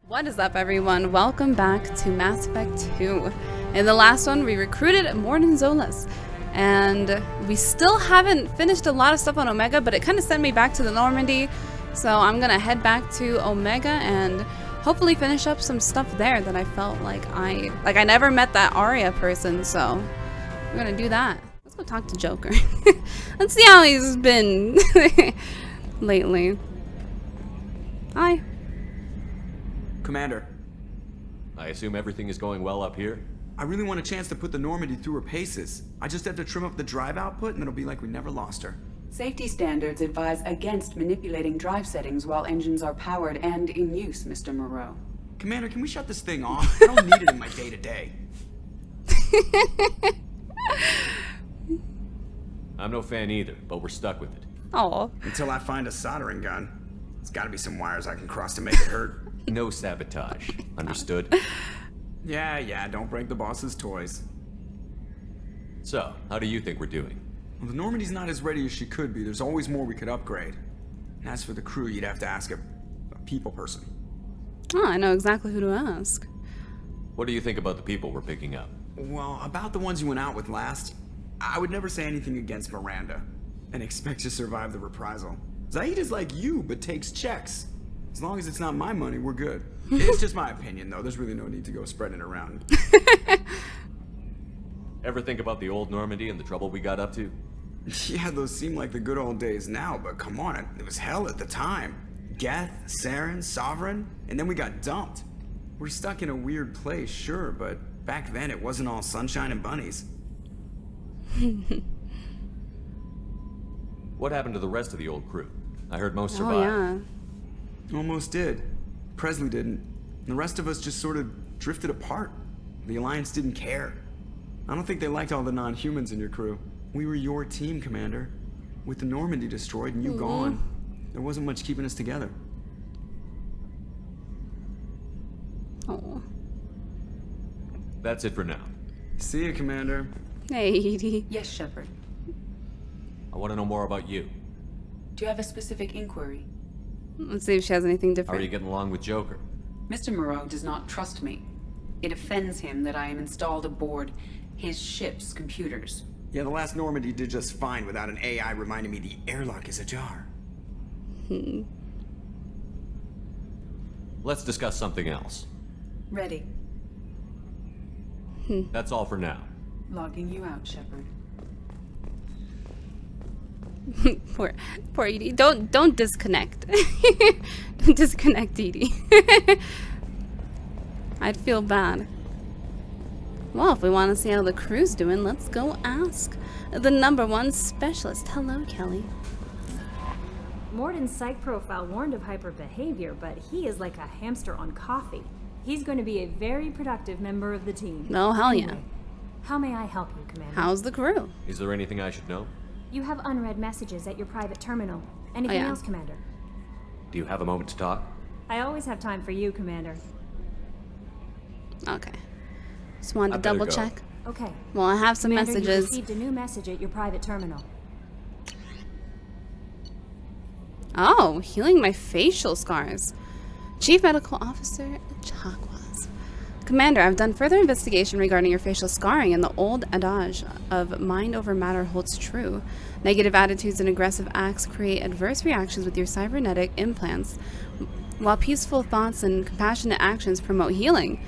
What is up, everyone? Welcome back to Mass Effect 2. In the last one, we recruited Morden Zolas, and we still haven't finished a lot of stuff on Omega, but it kind of sent me back to the Normandy, so I'm gonna head back to Omega and hopefully finish up some stuff there that I felt like I never met that Aria person, so we're gonna do that. Let's go talk to Joker. Let's see how he's been lately. Hi. Commander. I assume everything is going well up here? I really want a chance to put the Normandy through her paces. I just have to trim up the drive output and it'll be like we never lost her. Safety standards advise against manipulating drive settings while engines are powered and in use, Mr. Moreau. Commander, can we shut this thing off? I don't need it in my day-to-day. I'm no fan either, but we're stuck with it. Oh. Until I find a soldering gun. There's gotta be some wires I can cross to make it hurt. No sabotage. Understood? Yeah, don't break the boss's toys. So, how do you think we're doing? Well, the Normandy's not as ready as she could be. There's always more we could upgrade. And as for the crew, you'd have to ask a people person. Oh, I know exactly who to ask. What do you think about the people we're picking up? Well, about the ones you went out with last, I would never say anything against Miranda and expect to survive the reprisal. Zaeed is like you, but takes checks. As long as it's not my money, we're good. It's just my opinion, though. There's really no need to go spreading it around. Ever think about the old Normandy and the trouble we got up to? Yeah, those seem like the good old days now, but come on, it was hell at the time. Geth, Saren, Sovereign, and then we got dumped. We're stuck in a weird place, sure, but back then it wasn't all sunshine and bunnies. What happened to the rest of the old crew? I heard most survived. Oh, yeah. Almost did. Presley didn't. The rest of us just sort of drifted apart. The Alliance didn't care. I don't think they liked all the non-humans in your crew. We were your team, Commander. With the Normandy destroyed and you gone, there wasn't much keeping us together. Oh. That's it for now. See you, Commander. Hey, Edie. Yes, Shepard. I want to know more about you. Do you have a specific inquiry? Let's see if she has anything How different. are you getting along with Joker? Mr. Moreau does not trust me. It offends him that I am installed aboard his ship's computers. Yeah, the last Normandy did just fine without an AI reminding me the airlock is ajar. Let's discuss something else. Ready. That's all for now. Logging you out, Shepard. poor Edie. Don't disconnect. Don't disconnect, Edie. I'd feel bad. Well, if we want to see how the crew's doing, let's go ask the #1 specialist. Hello, Kelly. Morden's psych profile warned of hyper behavior, but he is like a hamster on coffee. He's going to be a very productive member of the team. Oh, hell yeah. Anyway, how may I help you, Commander? How's the crew? Is there anything I should know? You have unread messages at your private terminal. Anything else, Commander? Do you have a moment to talk? I always have time for you, Commander. Okay. Just wanted to I better double go. check. Okay. Well, I have some Commander, you messages. received a new message at your private terminal. Oh, healing my facial scars. Chief Medical Officer Chakwas. Commander, I've done further investigation regarding your facial scarring, and the old adage of mind over matter holds true. Negative attitudes and aggressive acts create adverse reactions with your cybernetic implants, while peaceful thoughts and compassionate actions promote healing.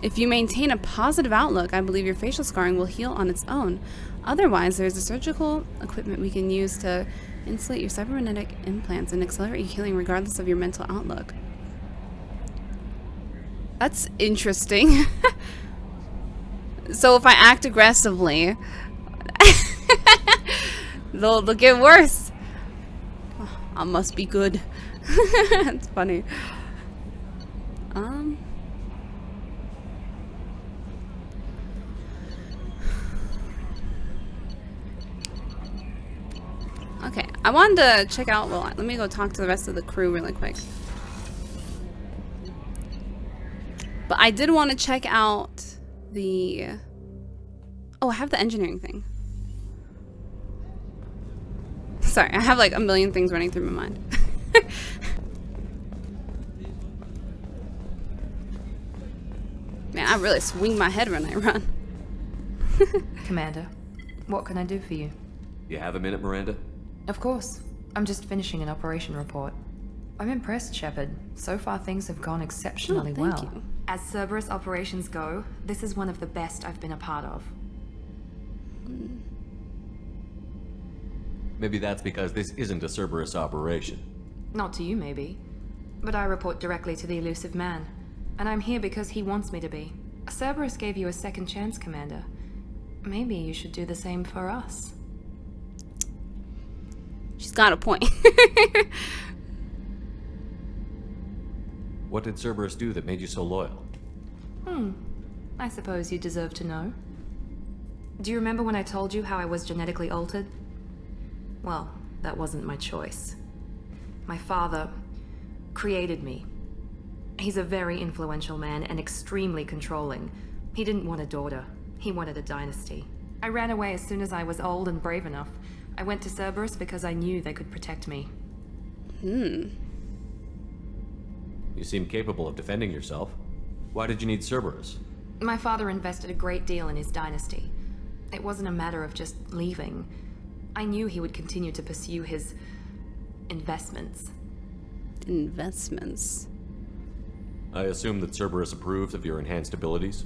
If you maintain a positive outlook, I believe your facial scarring will heal on its own. Otherwise, there's a surgical equipment we can use to insulate your cybernetic implants and accelerate your healing regardless of your mental outlook. That's interesting. So if I act aggressively, they'll get worse. Oh, I must be good. It's funny. Okay, I wanted to check out, well, let me go talk to the rest of the crew really quick. But I did want to check out the... Oh, I have the engineering thing. Sorry, I have like a million things running through my mind. Man, I really swing my head when I run. Commander, what can I do for you? You have a minute, Miranda? Of course. I'm just finishing an operation report. I'm impressed, Shepard. So far things have gone exceptionally thank well. you. As Cerberus operations go, this is one of the best I've been a part of. Maybe that's because this isn't a Cerberus operation. Not to you, maybe. But I report directly to the elusive man. And I'm here because he wants me to be. Cerberus gave you a second chance, Commander. Maybe you should do the same for us. She's got a point. What did Cerberus do that made you so loyal? I suppose you deserve to know. Do you remember when I told you how I was genetically altered? Well, that wasn't my choice. My father created me. He's a very influential man and extremely controlling. He didn't want a daughter. He wanted a dynasty. I ran away as soon as I was old and brave enough. I went to Cerberus because I knew they could protect me. You seem capable of defending yourself. Why did you need Cerberus? My father invested a great deal in his dynasty. It wasn't a matter of just leaving. I knew he would continue to pursue his investments. Investments. I assume that Cerberus approves of your enhanced abilities?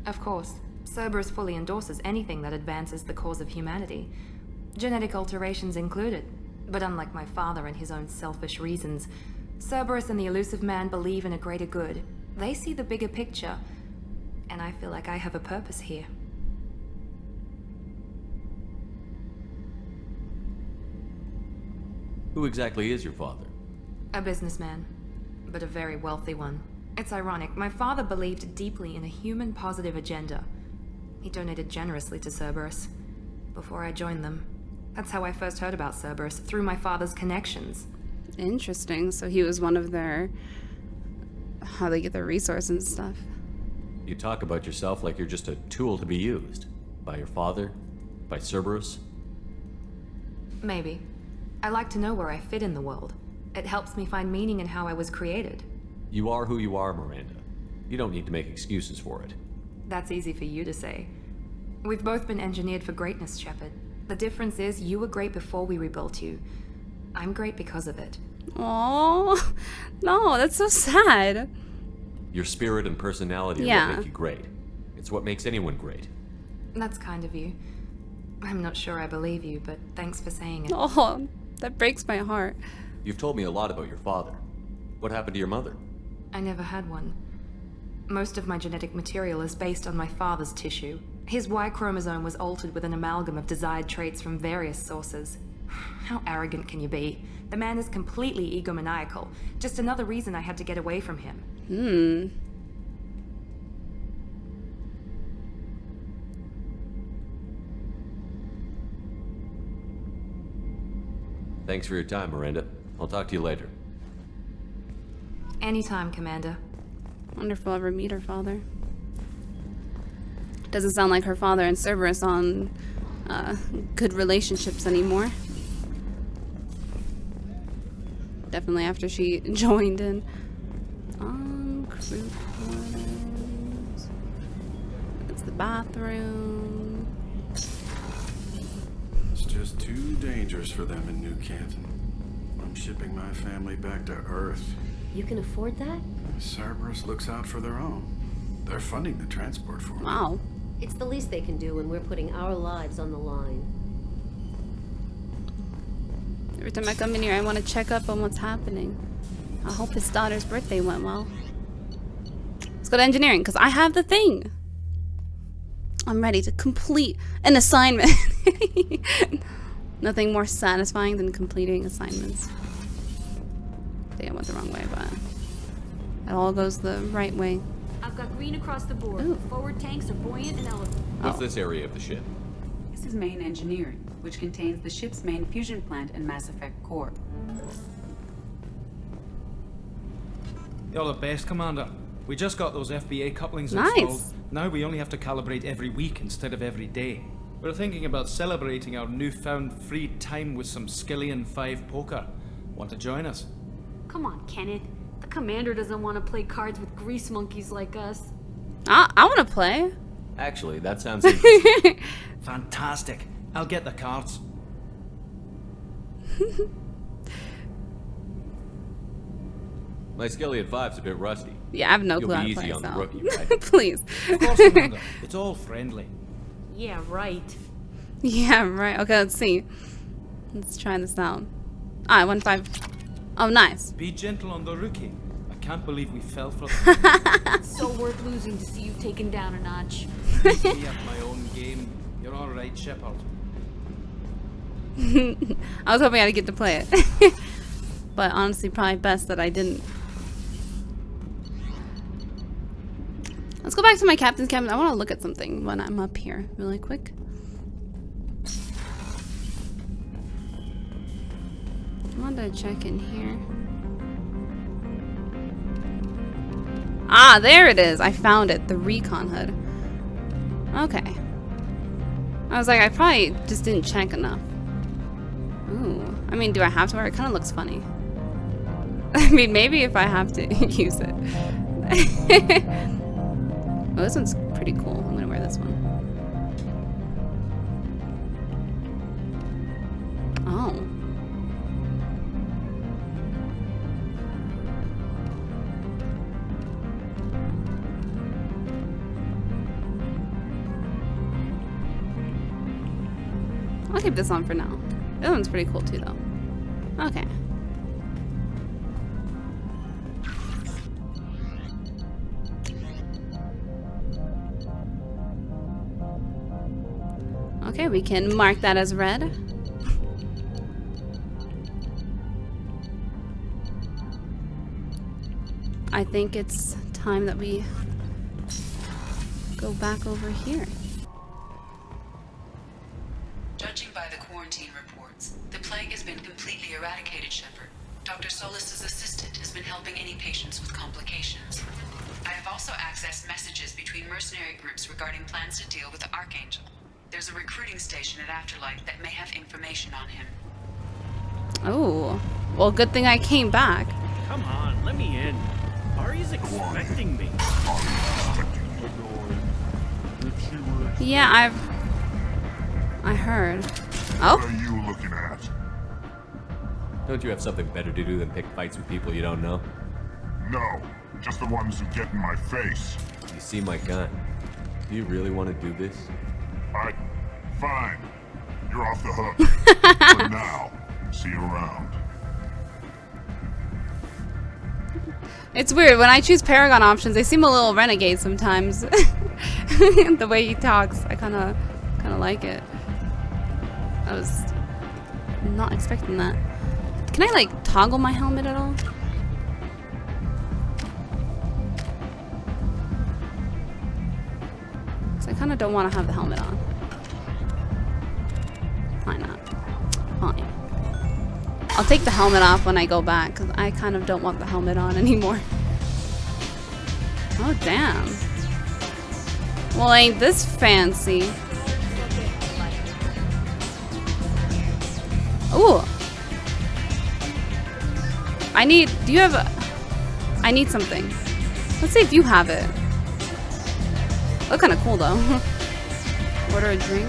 Of course. Cerberus fully endorses anything that advances the cause of humanity. Genetic alterations included. But unlike my father and his own selfish reasons, Cerberus and the elusive man believe in a greater good. They see the bigger picture, and I feel like I have a purpose here. Who exactly is your father? A businessman, but a very wealthy one. It's ironic, my father believed deeply in a human-positive agenda. He donated generously to Cerberus before I joined them. That's how I first heard about Cerberus, through my father's connections. Interesting. So he was one of their... how they get their resources and stuff. You talk about yourself like you're just a tool to be used. By your father? By Cerberus? Maybe. I like to know where I fit in the world. It helps me find meaning in how I was created. You are who you are, Miranda. You don't need to make excuses for it. That's easy for you to say. We've both been engineered for greatness, Shepard. The difference is you were great before we rebuilt you. I'm great because of it. Oh no, that's so sad. Your spirit and personality are what make you great. It's what makes anyone great. That's kind of you. I'm not sure I believe you, but thanks for saying it. Oh, that breaks my heart. You've told me a lot about your father. What happened to your mother? I never had one. Most of my genetic material is based on my father's tissue. His Y chromosome was altered with an amalgam of desired traits from various sources. How arrogant can you be? The man is completely egomaniacal. Just another reason I had to get away from him. Thanks for your time, Miranda. I'll talk to you later. Anytime, Commander. Wonder if we'll ever meet her father. Doesn't sound like her father and Cerberus on good relationships anymore. Definitely after she joined in. Crew quarters. It's the bathroom. It's just too dangerous for them in New Canton. I'm shipping my family back to Earth. You can afford that? Cerberus looks out for their own. They're funding the transport for me. Wow. It's the least they can do when we're putting our lives on the line. Every time I come in here, I want to check up on what's happening. I hope his daughter's birthday went well. Let's go to engineering, because I have the thing. I'm ready to complete an assignment. Nothing more satisfying than completing assignments. I think I went the wrong way, but it all goes the right way. I've got green across the board. Ooh. The forward tanks are buoyant and elevated. What's this area of the ship? This is main engineering, which contains the ship's main fusion plant and Mass Effect core. You're the best, Commander. We just got those FBA couplings Nice. installed. Now we only have to calibrate every week instead of every day. We're thinking about celebrating our newfound free time with some Skillian 5 poker. Want to join us? Come on, Kenneth. The commander doesn't want to play cards with grease monkeys like us. I want to play. Actually, that sounds interesting. Fantastic. I'll get the cards. My Skelly at 5's a bit rusty. Yeah, I have no You'll clue how be to easy play, on the so. rookie, right? Please. Of course, Commander. It's all friendly. Yeah, right. Yeah, right. Okay, let's see. Let's try this out. Ah, 1-5. Oh, nice. Be gentle on the rookie. I can't believe we fell for that. So worth losing to see you taken down a notch. Me at my own game. You're all right, Shepard. I was hoping I'd get to play it. But honestly, probably best that I didn't. Let's go back to my captain's cabin. I want to look at something when I'm up here really quick. I want to check in here. Ah, there it is. I found it. The recon hood. Okay. I was like, I probably just didn't check enough. Ooh. I mean, do I have to wear it? It kind of looks funny. I mean, maybe if I have to use it. Oh, this one's pretty cool. I'm gonna wear this one. Oh. I'll keep this on for now. This one's pretty cool too, though. Okay. Okay, we can mark that as red. I think it's time that we go back over here. Judging by the quarantine reports, the plague has been completely eradicated, Shepard. Dr. Solis's assistant has been helping any patients with complications. I have also accessed messages between mercenary groups regarding plans to deal with the Archangel. There's a recruiting station at Afterlife that may have information on him. Oh, well, good thing I came back. Come on, let me in. Aria's expecting me. Yeah, I heard. Oh? What are you looking at? Don't you have something better to do than pick fights with people you don't know? No, just the ones who get in my face. You see my gun. Do you really want to do this? Fine. You're off the hook. For now. See you around. It's weird. When I choose Paragon options, they seem a little renegade sometimes. The way he talks, I kind of like it. I was not expecting that. Can I like toggle my helmet at all? Because I kind of don't want to have the helmet on. Why not? Fine. I'll take the helmet off when I go back because I kind of don't want the helmet on anymore. Oh, damn. Well, ain't this fancy? Ooh. Do you have I need something. Let's see if you have it. Look kind of cool though. Order a drink.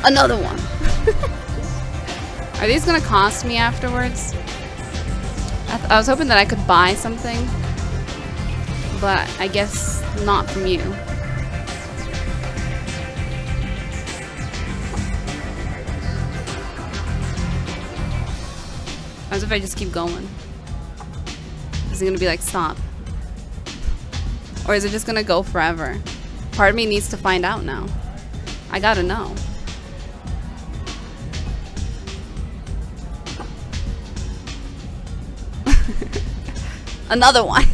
Another one. Are these gonna cost me afterwards? I was hoping that I could buy something, but I guess not from you. As if I just keep going. Is it gonna be like, stop? Or is it just gonna go forever? Part of me needs to find out now. I gotta know. Another one.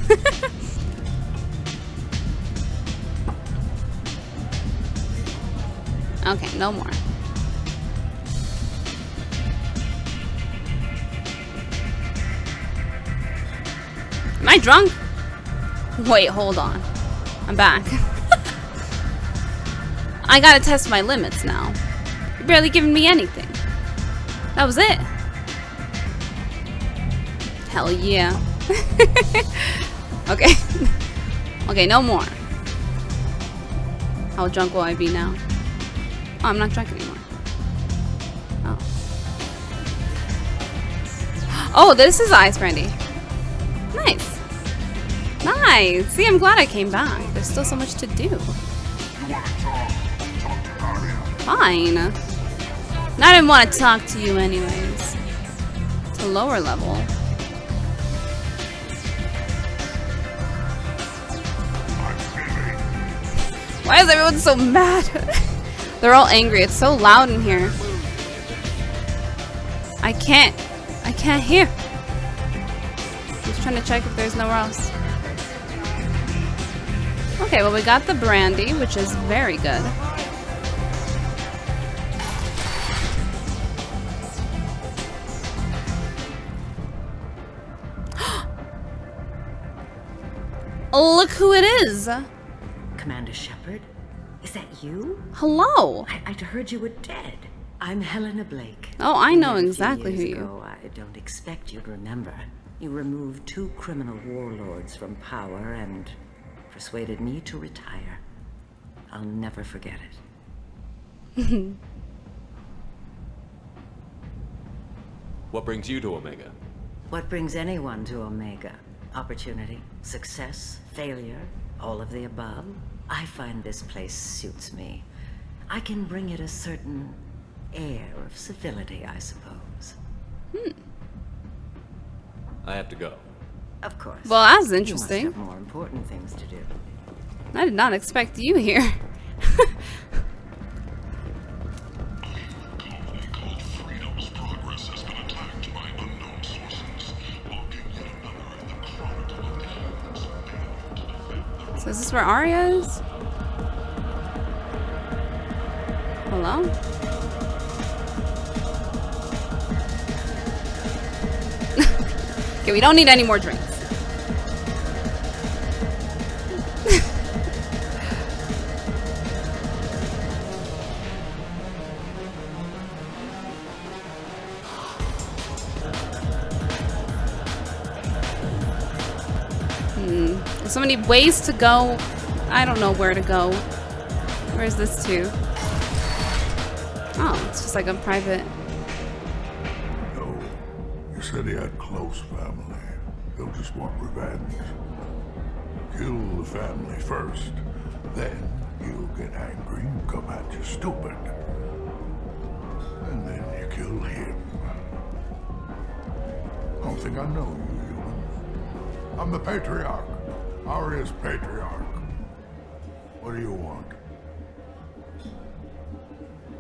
Okay, no more. Am I drunk? Wait, hold on. I'm back. I gotta test my limits now. You're barely giving me anything. That was it. Hell yeah. Okay. Okay, no more. How drunk will I be now? Oh, I'm not drunk anymore. Oh. Oh, this is ice brandy. Nice. Nice. See, I'm glad I came back. There's still so much to do. You want to talk to Aria. Fine. And I didn't want to talk to you anyways. It's a lower level. Why is everyone so mad? They're all angry. It's so loud in here. I can't hear. Just trying to check if there's nowhere else. Okay, well we got the brandy, which is very good. Look who it is! Commander Shepard? Is that you? Hello! I'd heard you were dead. I'm Helena Blake. Oh, I know A few exactly who years you ago, I don't expect you'd remember. You removed 2 criminal warlords from power and persuaded me to retire. I'll never forget it. What brings you to Omega? What brings anyone to Omega? Opportunity, success, failure, all of the above. I find this place suits me. I can bring it a certain air of civility, I suppose. I have to go. Of course. Well, that's You interesting. must have more important things to do. I did not expect you here. So is this where Aria is? Hello? Okay, we don't need any more drinks. There's so many ways to go. I don't know where to go. Where's this to? Oh, it's just like a private. No, you said he had close family. They'll just want revenge. Kill the family first, then he'll get angry and come at you stupid. And then you kill him. I don't think I know you, human. I'm the Patriarch. Aria's Patriarch. What do you want?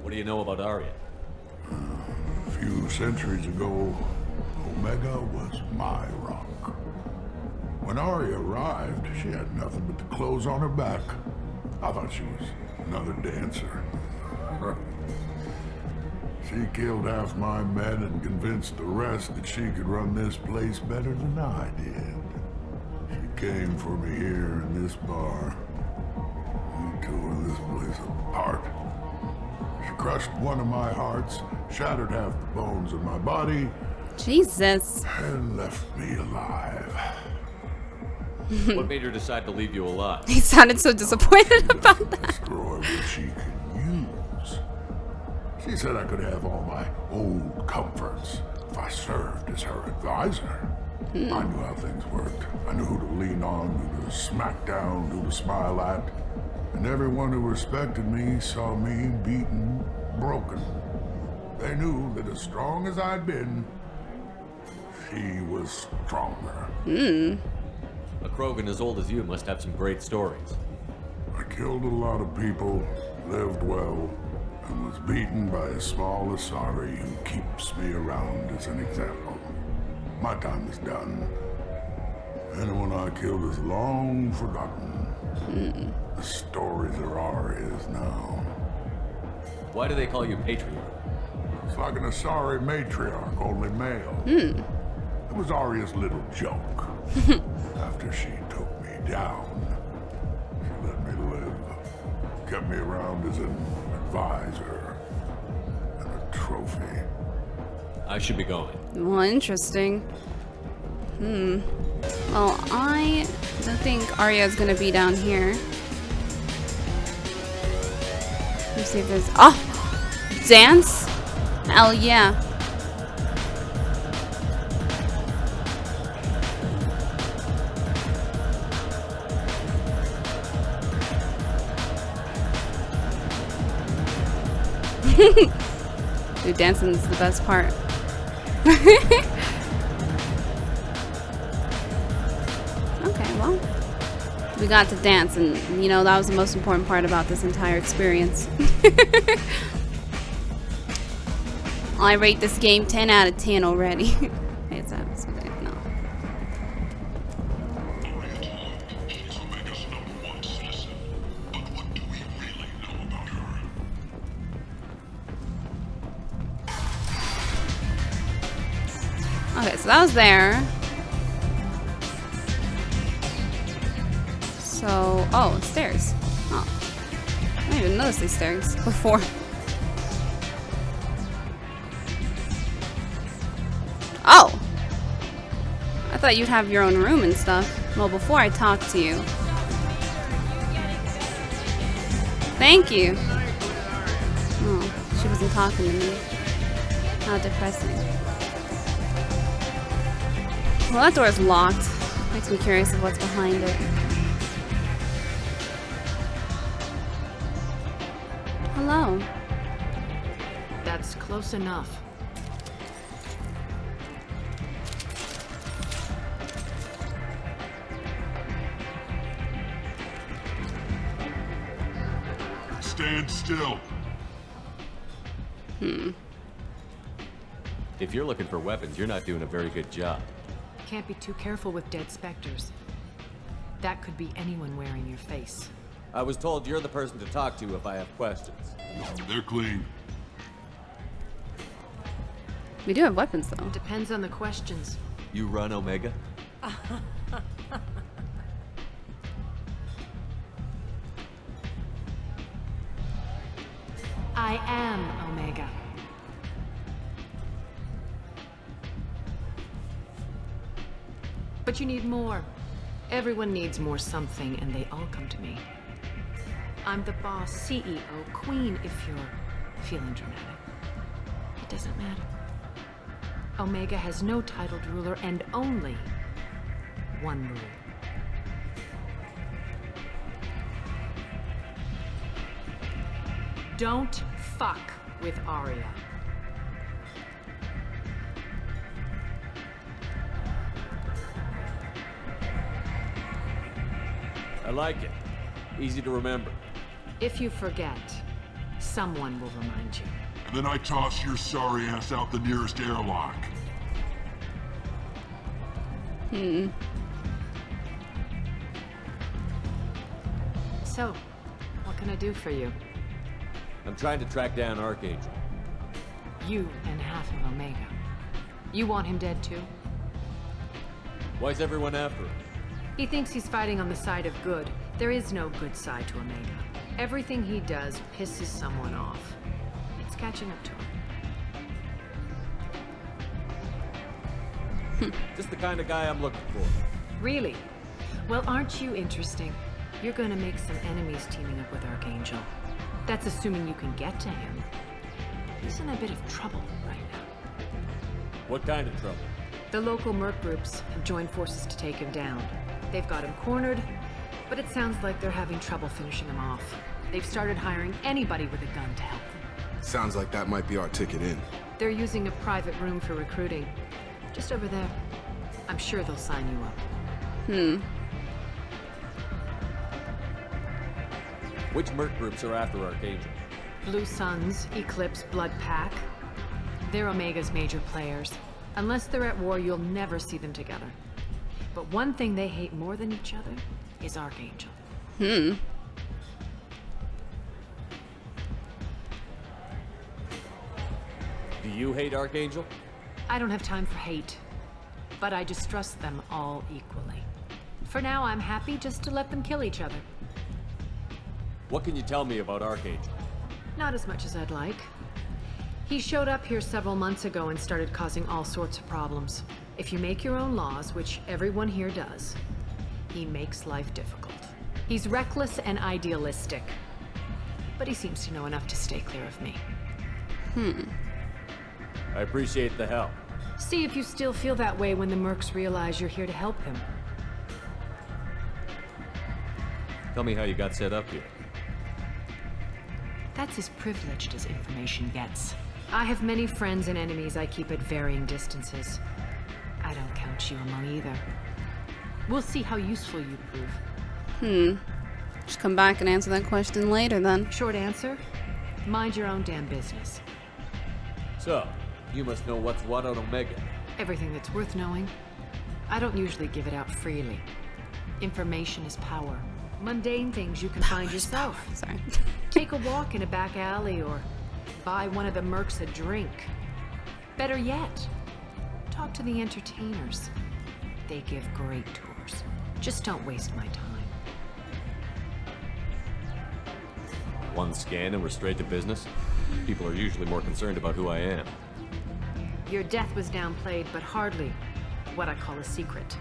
What do you know about Aria? A few centuries ago, Omega was my rock. When Aria arrived, she had nothing but the clothes on her back. I thought she was another dancer. She killed half my men and convinced the rest that she could run this place better than I did. She came for me here in this bar. We tore this place apart. She crushed one of my hearts, shattered half the bones in my body. Jesus. And left me alive. What made her decide to leave you alive? He sounded so disappointed about that. Destroy what she could use. She said I could have all my old comforts if I served as her advisor. I knew how things worked. I knew who to lean on, who to smack down, who to smile at. And everyone who respected me saw me beaten, broken. They knew that as strong as I'd been, she was stronger. A Krogan as old as you must have some great stories. I killed a lot of people, lived well, and was beaten by a small Asari who keeps me around as an example. My time is done. Anyone I killed is long forgotten. The stories are Aria's now. Why do they call you Patriarch? It's like an Asari matriarch, only male. It was Aria's little joke. After she took me down. She let me live. Kept me around as an advisor and a trophy. I should be going. Well, interesting. Well, I don't think Aria is gonna be down here. Let's see if there's... Oh! Dance? Hell yeah. Dude, dancing is the best part. Okay, well, we got to dance, and you know that was the most important part about this entire experience. I rate this game 10 out of 10 already. Hey, it's that. So no. Aria T'Loak, she's Omega's #1 citizen. But what do we really know about her? Okay, so that was there. So, oh, stairs. Oh, I didn't even notice these stairs before. Oh, I thought you'd have your own room and stuff. Well, before I talk to you. Thank you. Oh, she wasn't talking to me. How depressing. Well, that door is locked. Makes me curious of what's behind it. Hello. That's close enough. Stand still. If you're looking for weapons, you're not doing a very good job. Can't be too careful with dead specters. That could be anyone wearing your face. I was told you're the person to talk to if I have questions. They're clean. We do have weapons, though. Depends on the questions. You run Omega? I am Omega. But you need more. Everyone needs more something, and they all come to me. I'm the boss, CEO, queen, if you're feeling dramatic. It doesn't matter. Omega has no titled ruler and only one rule. Don't fuck with Aria. I like it. Easy to remember. If you forget, someone will remind you. And then I toss your sorry ass out the nearest airlock. So, what can I do for you? I'm trying to track down Archangel. You and half of Omega. You want him dead too? Why's everyone after him? He thinks he's fighting on the side of good. There is no good side to Omega. Everything he does pisses someone off. It's catching up to him. Just the kind of guy I'm looking for. Really? Well, aren't you interesting? You're gonna make some enemies teaming up with Archangel. That's assuming you can get to him. He's in a bit of trouble right now. What kind of trouble? The local merc groups have joined forces to take him down. They've got him cornered, but it sounds like they're having trouble finishing him off. They've started hiring anybody with a gun to help them. Sounds like that might be our ticket in. They're using a private room for recruiting. Just over there. I'm sure they'll sign you up. Which merc groups are after Archangel? Blue Suns, Eclipse, Blood Pack. They're Omega's major players. Unless they're at war, you'll never see them together. But one thing they hate more than each other is Archangel. Do you hate Archangel? I don't have time for hate, but I distrust them all equally. For now, I'm happy just to let them kill each other. What can you tell me about Archangel? Not as much as I'd like. He showed up here several months ago and started causing all sorts of problems. If you make your own laws, which everyone here does, he makes life difficult. He's reckless and idealistic. But he seems to know enough to stay clear of me. I appreciate the help. See if you still feel that way when the mercs realize you're here to help him. Tell me how you got set up here. That's as privileged as information gets. I have many friends and enemies I keep at varying distances. I don't count you among either. We'll see how useful you prove. Just come back and answer that question later then. Short answer? Mind your own damn business. So, you must know what's what on Omega. Everything that's worth knowing. I don't usually give it out freely. Information is power. Mundane things you can find yourself. Sorry. Take a walk in a back alley or buy one of the mercs a drink. Better yet, talk to the entertainers. They give great tours. Just don't waste my time. One scan and we're straight to business? People are usually more concerned about who I am. Your death was downplayed, but hardly what I call a secret.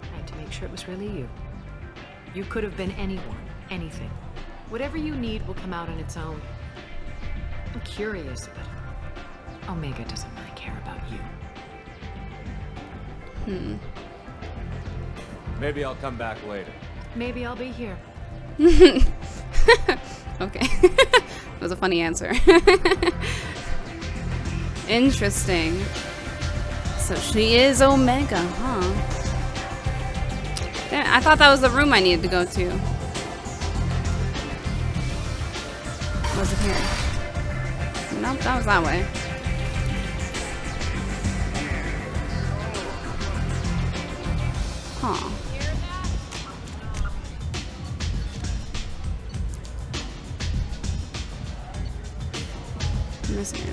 I had to make sure it was really you. You could have been anyone, anything. Whatever you need will come out on its own. I'm curious, but Omega doesn't really care about you. Maybe I'll come back later. Maybe I'll be here. Okay. That was a funny answer. Interesting. So she is Omega, huh? Damn, I thought that was the room I needed to go to. Was it here? Nope, that was that way. Huh.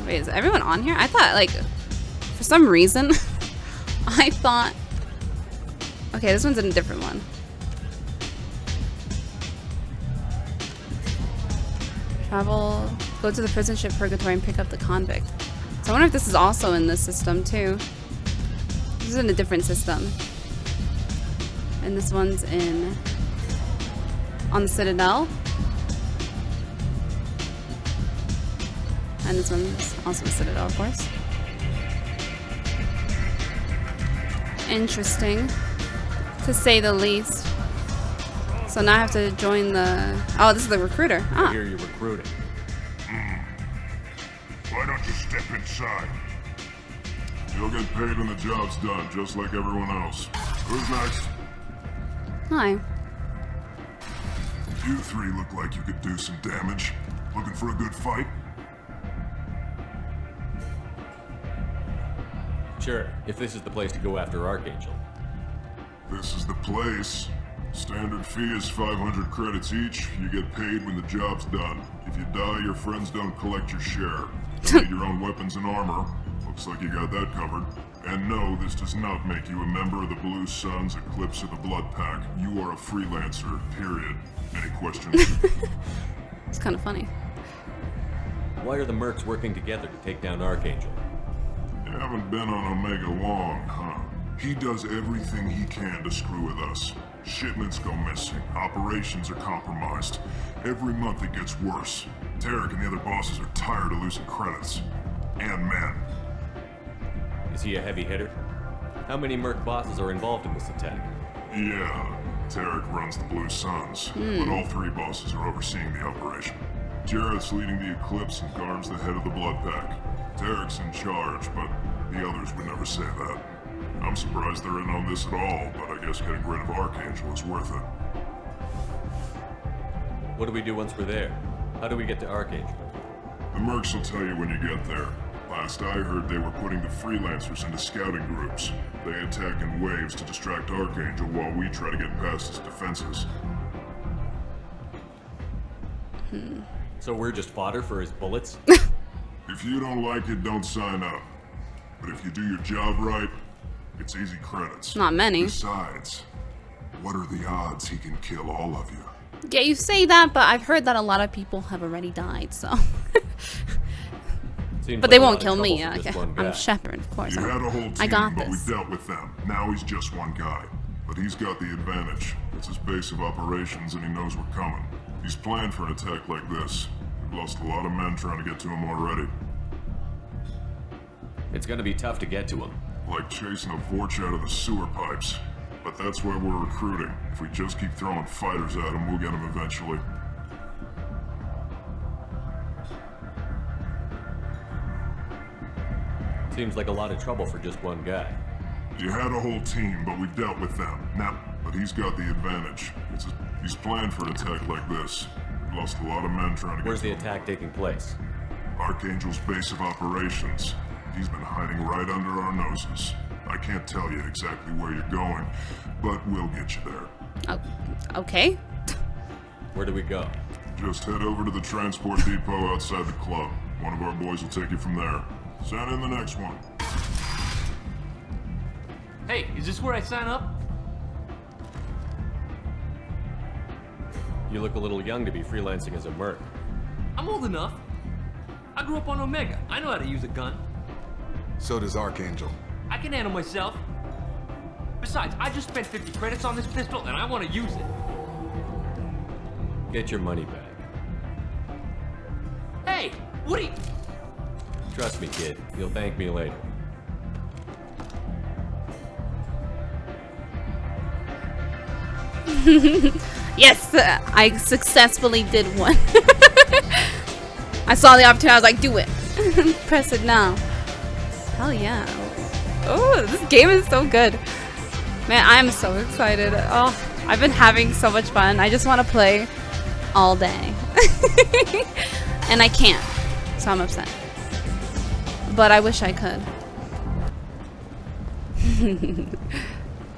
Wait, is everyone on here? I thought, like, for some reason, I thought... Okay, this one's in a different one. Travel, go to the prison ship Purgatory and pick up the convict. So I wonder if this is also in this system, too. This is in a different system. And this one's in... on the Citadel. And this one's also the Citadel, of course. Interesting, to say the least. So now I have to join the... Oh, this is the recruiter. I hear you're recruiting. Why don't you step inside? You'll get paid when the job's done, just like everyone else. Who's next? Hi. You three look like you could do some damage. Looking for a good fight? Sure, if this is the place to go after Archangel. This is the place. Standard fee is 500 credits each. You get paid when the job's done. If you die, your friends don't collect your share. You need your own weapons and armor. Looks like you got that covered. And no, this does not make you a member of the Blue Suns, Eclipse, or the Blood Pack. You are a freelancer, period. Any questions? It's kind of funny. Why are the mercs working together to take down Archangel? You haven't been on Omega long, huh? He does everything he can to screw with us. Shipments go missing. Operations are compromised. Every month it gets worse. Tarek and the other bosses are tired of losing credits. And men. Is he a heavy hitter? How many merc bosses are involved in this attack? Yeah, Tarek runs the Blue Suns, but all three bosses are overseeing the operation. Jarrett's leading the Eclipse and guards the head of the Blood Pack. Tarek's in charge, but the others would never say that. I'm surprised they're in on this at all, but I guess getting rid of Archangel is worth it. What do we do once we're there? How do we get to Archangel? The mercs will tell you when you get there. Last I heard, they were putting the freelancers into scouting groups. They attack in waves to distract Archangel while we try to get past his defenses. So we're just fodder for his bullets? If you don't like it, don't sign up. But if you do your job right, it's easy credits. Not many. Besides, What are the odds he can kill all of you? Yeah, you say that, but I've heard that a lot of people have already died, so. But they won't kill me. Okay. I'm Shepard, of course. You had a whole team, I got but we this. dealt with them. Now he's just one guy. But he's got the advantage. It's his base of operations and he knows we're coming. He's planned for an attack like this. We've lost a lot of men trying to get to him already. It's gonna be tough to get to him. Like chasing a Vorch out of the sewer pipes. But that's why we're recruiting. If we just keep throwing fighters at him, we'll get him eventually. Seems like a lot of trouble for just one guy. You had a whole team, but we dealt with them. Now, but he's got the advantage. He's planned for an attack like this. We've lost a lot of men trying to get Where's to the him. attack taking place? Archangel's base of operations. He's been hiding right under our noses. I can't tell you exactly where you're going, but we'll get you there. Oh, okay. Where do we go? Just head over to the transport depot outside the club. One of our boys will take you from there. Send in the next one. Hey, is this where I sign up? You look a little young to be freelancing as a merc. I'm old enough. I grew up on Omega. I know how to use a gun. So does Archangel. I can handle myself. Besides, I just spent 50 credits on this pistol and I want to use it. Get your money back. Hey, what are you... Trust me, kid. You'll thank me later. Yes, I successfully did one. I saw the opportunity. I was like, do it. Press it now. Hell yeah. Oh, this game is so good. Man, I'm so excited. Oh, I've been having so much fun. I just want to play all day. And I can't. So I'm upset. But I wish I could.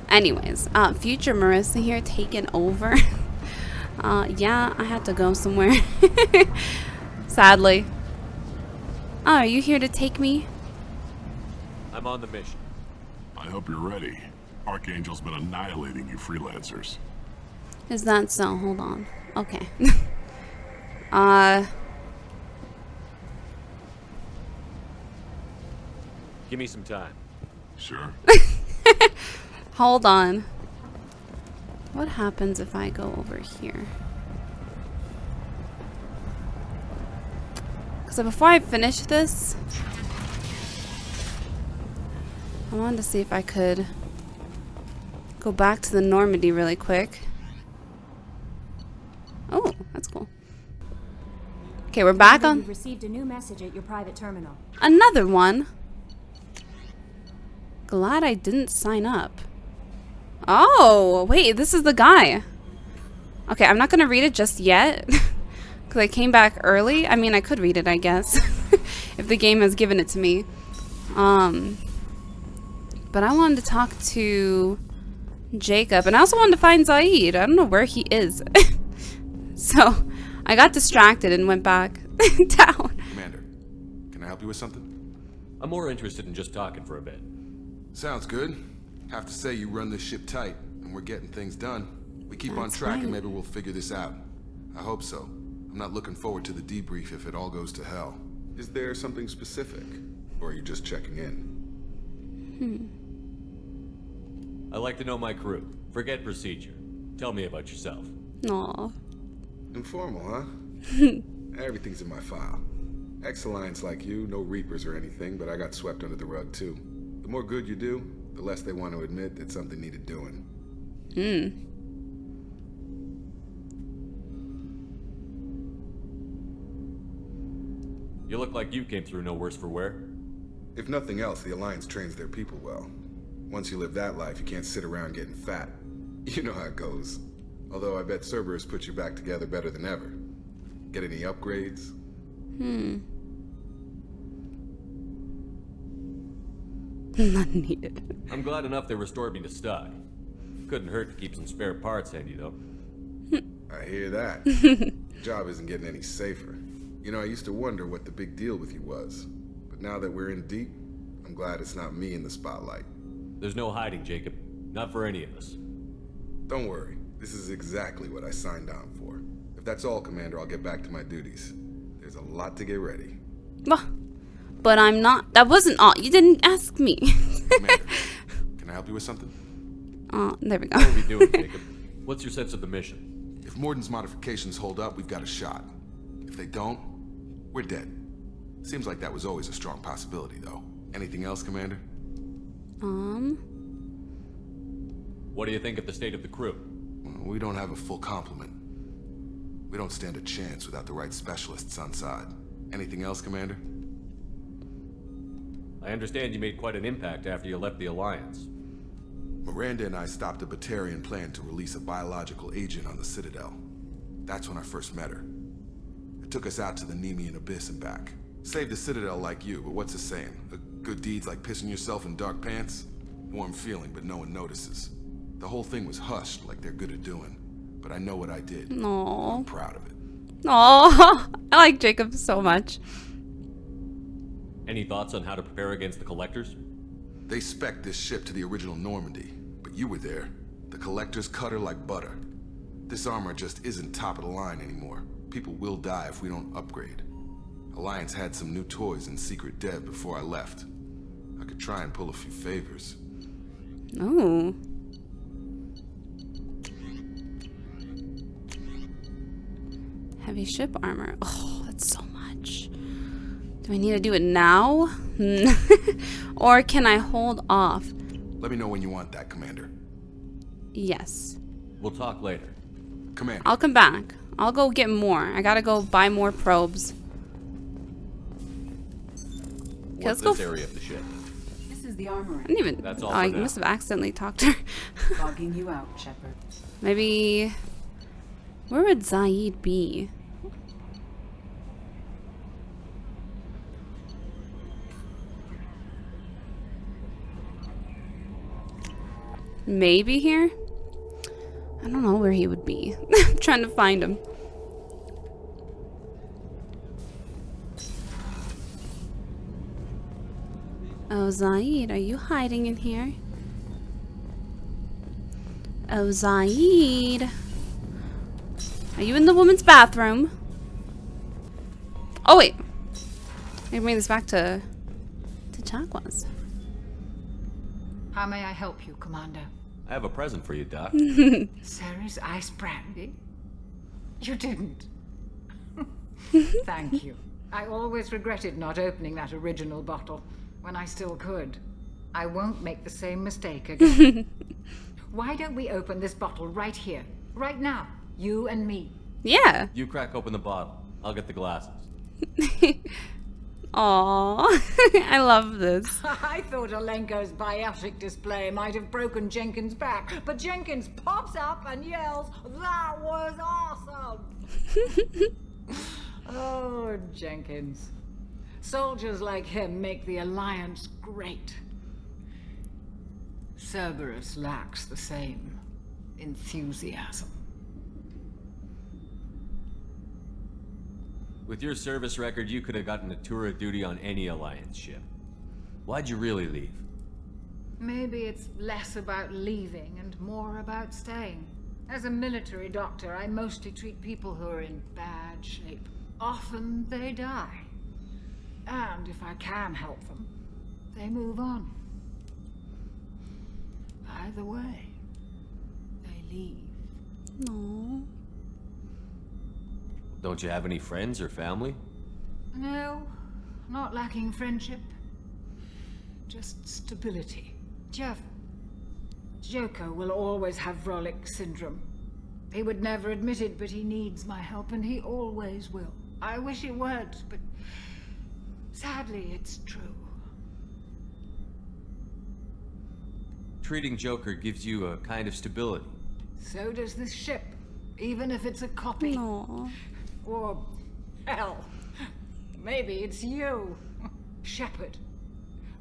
Anyways, future Marissa here taking over. Yeah, I had to go somewhere. Sadly. Oh, are you here to take me? I'm on the mission. I hope you're ready. Archangel's been annihilating you freelancers. Is that so? Hold on. Okay. Give me some time. Sure. Hold on. What happens if I go over here? So before I finish this, I wanted to see if I could go back to the Normandy really quick. Oh, that's cool. Okay, we're back on... You received a new message at your private terminal. Another one? Glad I didn't sign up. Oh, wait, this is the guy. Okay, I'm not going to read it just yet. Because I came back early. I mean, I could read it, I guess. If the game has given it to me. But I wanted to talk to Jacob. And I also wanted to find Zaeed. I don't know where he is. So, I got distracted and went back down. Commander, can I help you with something? I'm more interested in just talking for a bit. Sounds good. Have to say you run this ship tight, and we're getting things done. We keep on track right. and maybe we'll figure this out. I hope so. I'm not looking forward to the debrief if it all goes to hell. Is there something specific? Or are you just checking in? I like to know my crew. Forget procedure. Tell me about yourself. Aw. Informal, huh? Everything's in my file. Ex-Alliance like you, no Reapers or anything, but I got swept under the rug too. The more good you do, the less they want to admit that something needed doing. You look like you came through no worse for wear. If nothing else, the Alliance trains their people well. Once you live that life, you can't sit around getting fat. You know how it goes. Although I bet Cerberus put you back together better than ever. Get any upgrades? Not needed. I'm glad enough they restored me to stock. Couldn't hurt to keep some spare parts handy, though. I hear that. Job isn't getting any safer. You know, I used to wonder what the big deal with you was. But now that we're in deep, I'm glad it's not me in the spotlight. There's no hiding, Jacob. Not for any of us. Don't worry. This is exactly what I signed on for. If that's all, Commander, I'll get back to my duties. There's a lot to get ready. But I'm not. That wasn't all. You didn't ask me. Commander, can I help you with something? Oh, there we go. What are we doing, Jacob? What's your sense of the mission? If Morden's modifications hold up, we've got a shot. If they don't, we're dead. Seems like that was always a strong possibility, though. Anything else, Commander? What do you think of the state of the crew? We don't have a full complement. We don't stand a chance without the right specialists on side. Anything else, Commander? I understand you made quite an impact after you left the Alliance. Miranda and I stopped a Batarian plan to release a biological agent on the Citadel. That's when I first met her. It took us out to the Nemean Abyss and back. Saved the Citadel like you, but what's the saying? A good deed's like pissing yourself in dark pants? Warm feeling, but no one notices. The whole thing was hushed like they're good at doing. But I know what I did. Aww. I'm proud of it. Aww. I like Jacob so much. Any thoughts on how to prepare against the Collectors? They spec'd this ship to the original Normandy, but you were there. The Collectors cut her like butter. This armor just isn't top of the line anymore. People will die if we don't upgrade. Alliance had some new toys in secret dev before I left. I could try and pull a few favors. Oh. Heavy ship armor. Oh, that's so much. Do I need to do it now? Or can I hold off? Let me know when you want that, Commander. Yes. We'll talk later. Commander. I'll come back. I'll go get more. I gotta go buy more probes. What's this area of the ship? This is the armory. I didn't even. That's all I for now. must have accidentally talked to her. Logging you out, Shepard. Maybe. Where would Zaeed be? Maybe here? I don't know where he would be. I'm trying to find him. Oh, Zaeed, are you hiding in here? Oh, Zaeed. Are you in the woman's bathroom? Oh, wait. I can bring this back to Chakwas. How may I help you, Commander? I have a present for you, Doc. Sarah's ice brandy? You didn't. Thank you. I always regretted not opening that original bottle when I still could. I won't make the same mistake again. Why don't we open this bottle right here, right now? You and me. Yeah. You crack open the bottle. I'll get the glasses. Aww. I love this. I thought Alenko's biotic display might have broken Jenkins' back, but Jenkins pops up and yells, "That was awesome!" Oh, Jenkins. Soldiers like him make the Alliance great. Cerberus lacks the same enthusiasm. With your service record, you could have gotten a tour of duty on any Alliance ship. Why'd you really leave? Maybe it's less about leaving and more about staying. As a military doctor, I mostly treat people who are in bad shape. Often they die. And if I can help them, they move on. Either way, they leave. No. Don't you have any friends or family? No, not lacking friendship. Just stability. Joko will always have Vrolic syndrome. He would never admit it, but he needs my help, and he always will. I wish it weren't, but sadly, it's true. Treating Joker gives you a kind of stability. So does this ship, even if it's a copy. Aww. Or, hell, maybe it's you, Shepard.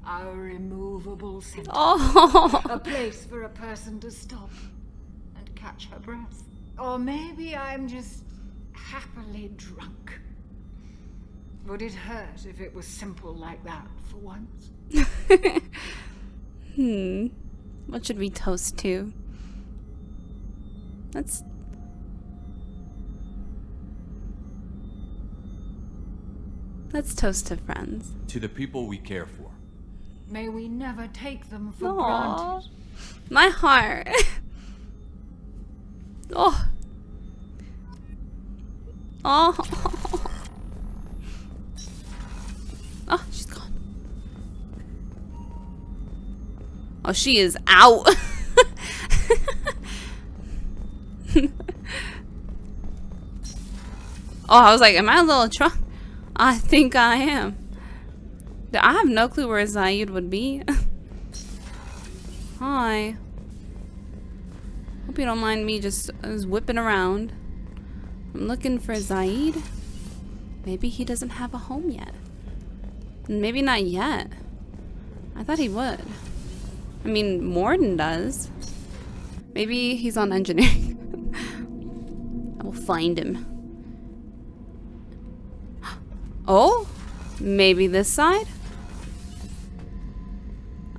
Our immovable center. Oh. A place for a person to stop and catch her breath. Or maybe I'm just happily drunk. Would it hurt if it was simple like that for once? What should we toast to? Let's toast to friends. To the people we care for. May we never take them for Aww. granted. My heart. Oh. Oh. Oh, she's gone. Oh, she is out. Oh, I was like, am I a little drunk? I think I am. I have no clue where Zaeed would be. Hi. Hope you don't mind me just whipping around. I'm looking for Zaeed. Maybe he doesn't have a home yet. Maybe not yet. I thought he would. I mean, Morden does. Maybe he's on engineering. I will find him. Oh, maybe this side?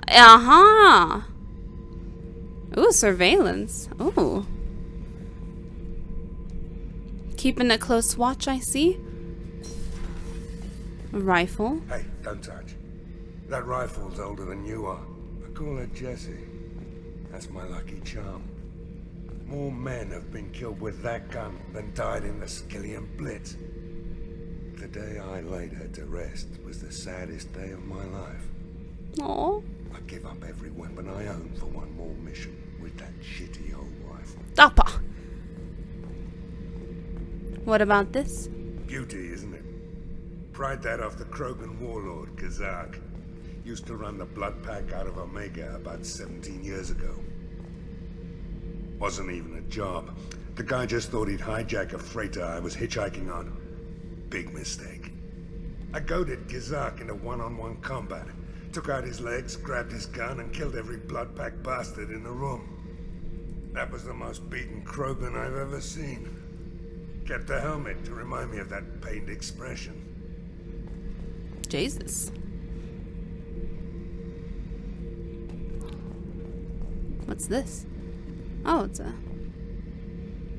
Uh-huh. Ooh, surveillance. Ooh. Keeping a close watch, I see. A rifle. Hey, don't touch. That rifle's older than you are. I call her Jessie. That's my lucky charm. More men have been killed with that gun than died in the Skillian Blitz. The day I laid her to rest was the saddest day of my life. Aww. I give up every weapon I own for one more mission with that shitty old rifle. Dappa. What about this? Beauty, isn't it? Pried that off the Krogan warlord, Kazak. Used to run the blood pack out of Omega about 17 years ago. Wasn't even a job. The guy just thought he'd hijack a freighter I was hitchhiking on. Big mistake. I goaded Kazak into one-on-one combat. Took out his legs, grabbed his gun, and killed every blood pack bastard in the room. That was the most beaten Krogan I've ever seen. Kept a helmet to remind me of that pained expression. Jesus. What's this? Oh, it's a...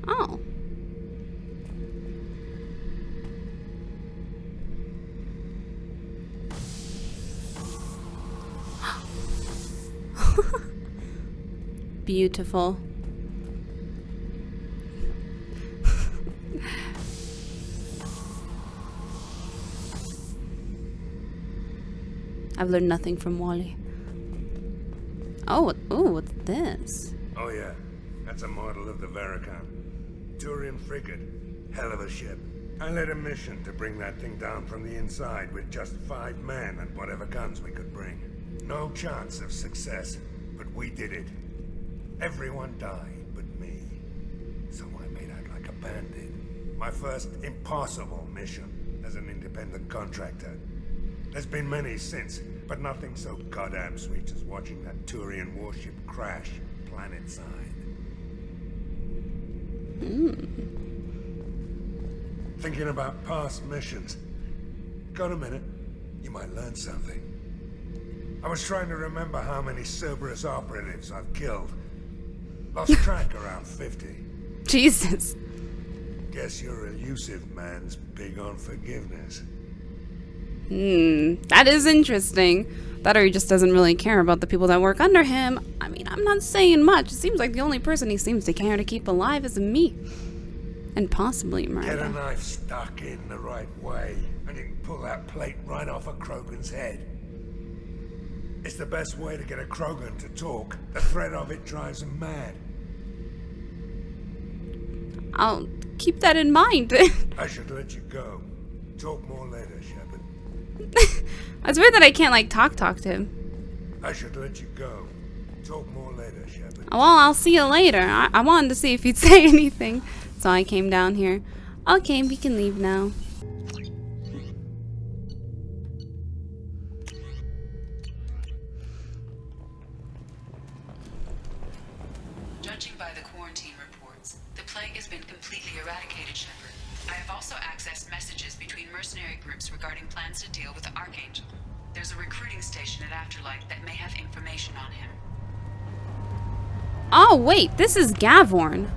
Oh. Beautiful. I've learned nothing from Wally. Oh, ooh, what's this? Oh yeah, that's a model of the Vyarah. Turian frigate. Hell of a ship. I led a mission to bring that thing down from the inside with just 5 men and whatever guns we could bring. No chance of success, but we did it. Everyone died but me. So I made out like a bandit. My first impossible mission as an independent contractor. There's been many since, but nothing so goddamn sweet as watching that Turian warship crash planet-side. Thinking about past missions. Got a minute? You might learn something. I was trying to remember how many Cerberus operatives I've killed. Lost track around 50. Jesus. Guess your elusive man's big on forgiveness. That is interesting. That or he just doesn't really care about the people that work under him. I mean, I'm not saying much. It seems like the only person he seems to care to keep alive is me. And possibly Miranda. Get a knife stuck in the right way, and you can pull that plate right off a Krogan's head. It's the best way to get a Krogan to talk. The threat of it drives him mad. I'll keep that in mind. I should let you go. Talk more later, Shepard. It's weird that I can't, like, talk to him. I should let you go. Talk more later, Shepard. Well, I'll see you later. I wanted to see if he'd say anything. So I came down here. Okay, we can leave now. Judging by the quarantine reports, the plague has been completely eradicated, Shepard. I have also accessed messages between mercenary groups regarding plans to deal with the Archangel. There's a recruiting station at AaTheKi that may have information on him. Oh, wait, this is Gavorn.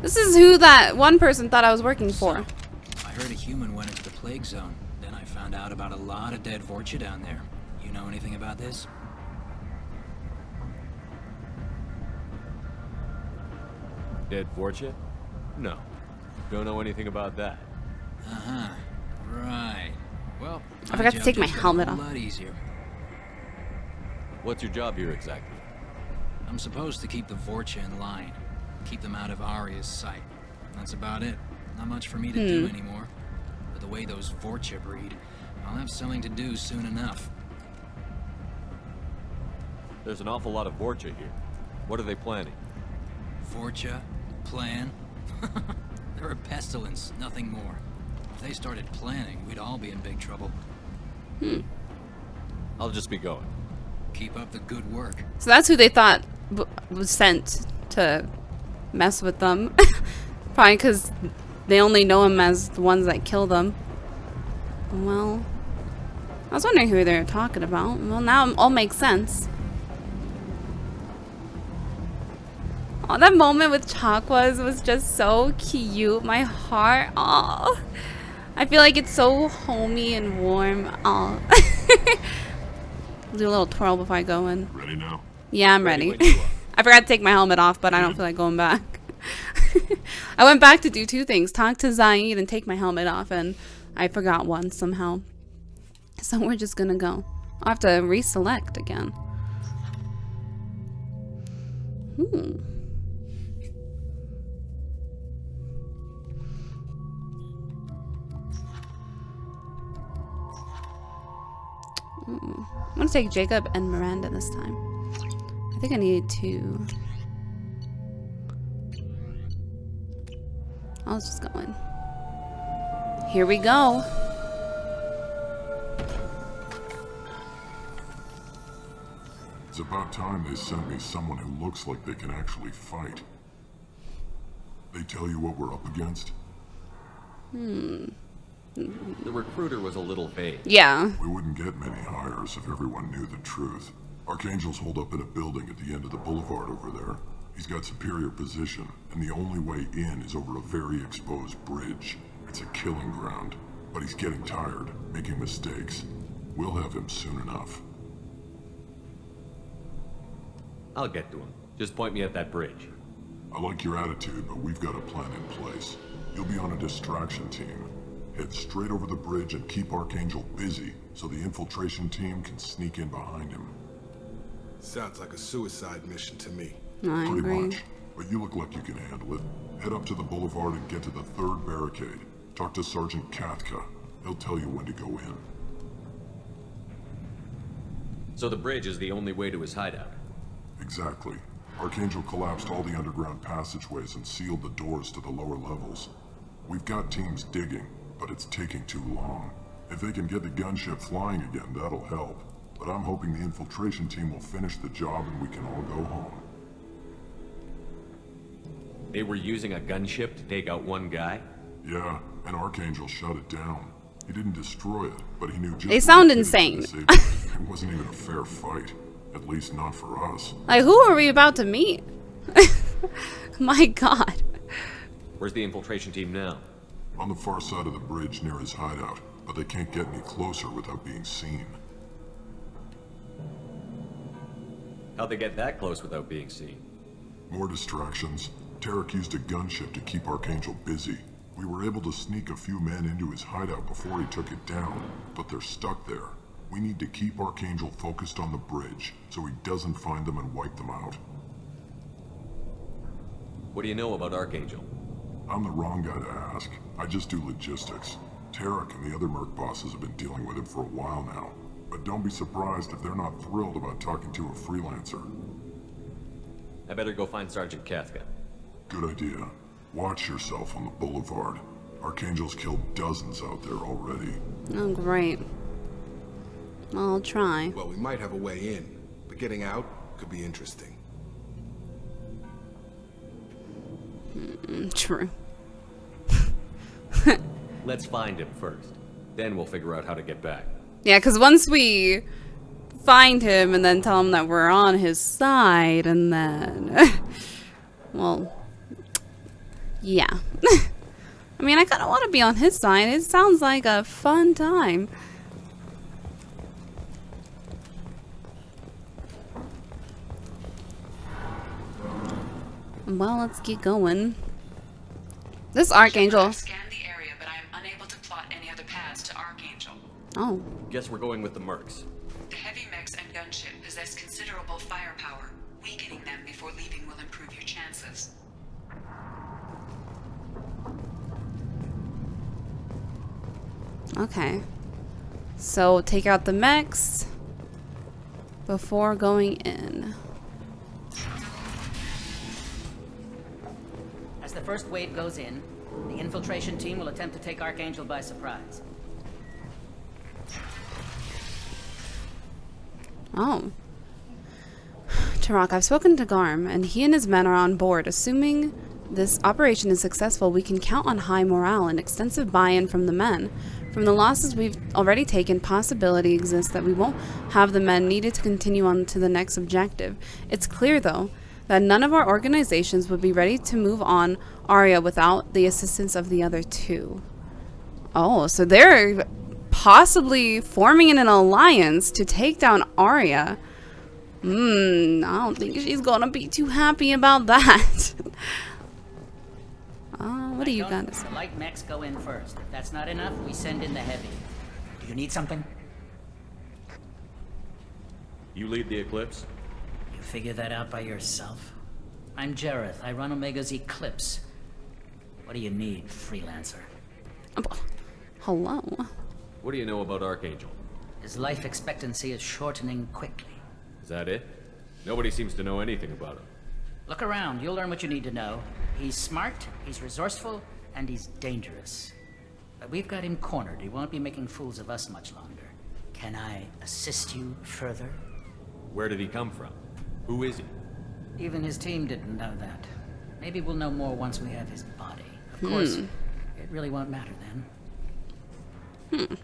This is who that one person thought I was working for. I heard a human went into the plague zone. Then I found out about a lot of dead Vyarah down there. You know anything about this? Dead Vyarah? No. Don't know anything about that. Uh-huh. Right. Well, I forgot to take my helmet off. A lot easier. What's your job here exactly? I'm supposed to keep the Vyarah in line. Keep them out of Aria's sight. That's about it. Not much for me to do anymore. But the way those Vyarah breed, I'll have something to do soon enough. There's an awful lot of Vyarah here. What are they planning? Vyarah? Plan? They're a pestilence, nothing more. If they started planning, we'd all be in big trouble. I'll just be going. Keep up the good work. So that's who they thought was sent to mess with them. Probably because they only know him as the ones that kill them. Well, I was wondering who they were talking about. Well, now it all makes sense. Oh, that moment with Chakwas was just so cute. My heart, oh, I feel like it's so homey and warm. Oh. Do a little twirl before I go in. Ready now? Yeah, I'm ready. I forgot to take my helmet off, but I don't feel like going back. I went back to do two things. Talk to Zaeed and take my helmet off, and I forgot one somehow. So we're just gonna go. I'll have to reselect again. I'm gonna take Jacob and Miranda this time. I think I need to. I'll just go in. Here we go. It's about time they sent me someone who looks like they can actually fight. They tell you what we're up against? The recruiter was a little vague. Yeah. We wouldn't get many hires if everyone knew the truth. Archangel's holed up in a building at the end of the boulevard over there. He's got superior position, and the only way in is over a very exposed bridge. It's a killing ground, but he's getting tired, making mistakes. We'll have him soon enough. I'll get to him. Just point me at that bridge. I like your attitude, but we've got a plan in place. You'll be on a distraction team. Head straight over the bridge and keep Archangel busy so the infiltration team can sneak in behind him. Sounds like a suicide mission to me. I Pretty agree. much, but you look like you can handle it. Head up to the boulevard and get to the third barricade. Talk to Sergeant AaTheKi. He'll tell you when to go in. So the bridge is the only way to his hideout? Exactly. Archangel collapsed all the underground passageways and sealed the doors to the lower levels. We've got teams digging, but it's taking too long. If they can get the gunship flying again, that'll help. But I'm hoping the infiltration team will finish the job and we can all go home. They were using a gunship to take out one guy? Yeah, and Archangel shut it down. He didn't destroy it, but he knew just... They sound insane. It wasn't even a fair fight. At least not for us. Like, who are we about to meet? My god. Where's the infiltration team now? On the far side of the bridge near his hideout, but they can't get any closer without being seen. How'd they get that close without being seen? More distractions. Tarek used a gunship to keep Archangel busy. We were able to sneak a few men into his hideout before he took it down, but they're stuck there. We need to keep Archangel focused on the bridge, so he doesn't find them and wipe them out. What do you know about Archangel? I'm the wrong guy to ask. I just do logistics. Tarek and the other merc bosses have been dealing with him for a while now. But don't be surprised if they're not thrilled about talking to a freelancer. I better go find Sergeant AaTheKi. Good idea. Watch yourself on the boulevard. Archangel's killed dozens out there already. Oh, great. I'll try. Well, we might have a way in, but getting out could be interesting. True. Let's find him first. Then we'll figure out how to get back. Yeah, because once we find him and then tell him that we're on his side and then... well... Yeah. I mean, I kind of want to be on his side. It sounds like a fun time. Well, let's get going. This Archangel. I've scanned the area, but I am unable to plot any other paths to Archangel. Oh. Guess we're going with the mercs. The heavy mechs and gunship possess considerable firepower. Weakening them before leaving will improve your chances. Okay. So take out the mechs before going in. As the first wave goes in, the infiltration team will attempt to take Archangel by surprise. Oh. Tarok, I've spoken to Garm, and he and his men are on board. Assuming this operation is successful, we can count on high morale and extensive buy-in from the men. From the losses we've already taken, possibility exists that we won't have the men needed to continue on to the next objective. It's clear, though, that none of our organizations would be ready to move on Aria without the assistance of the other two. Oh, so they're possibly forming an alliance to take down Aria. I don't think she's gonna be too happy about that. What do you got to say? The light mechs go in first. If that's not enough, we send in the heavy. Do you need something? You lead the Eclipse? You figure that out by yourself? I'm Jareth. I run Omega's Eclipse. What do you need, freelancer? Hello? What do you know about Archangel? His life expectancy is shortening quickly. Is that it? Nobody seems to know anything about him. Look around. You'll learn what you need to know. He's smart, he's resourceful, and he's dangerous. But we've got him cornered. He won't be making fools of us much longer. Can I assist you further? Where did he come from? Who is he? Even his team didn't know that. Maybe we'll know more once we have his body. Of course, it really won't matter then.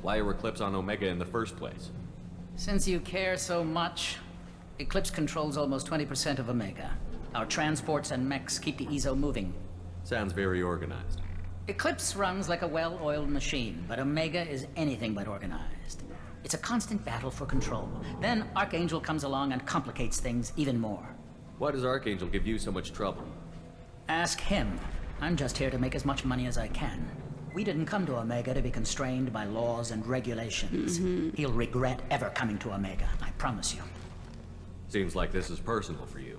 Why are Eclipse on Omega in the first place? Since you care so much, Eclipse controls almost 20% of Omega. Our transports and mechs keep the EZO moving. Sounds very organized. Eclipse runs like a well-oiled machine, but Omega is anything but organized. It's a constant battle for control. Then Archangel comes along and complicates things even more. Why does Archangel give you so much trouble? Ask him. I'm just here to make as much money as I can. We didn't come to Omega to be constrained by laws and regulations. He'll regret ever coming to Omega, I promise you. Seems like this is personal for you.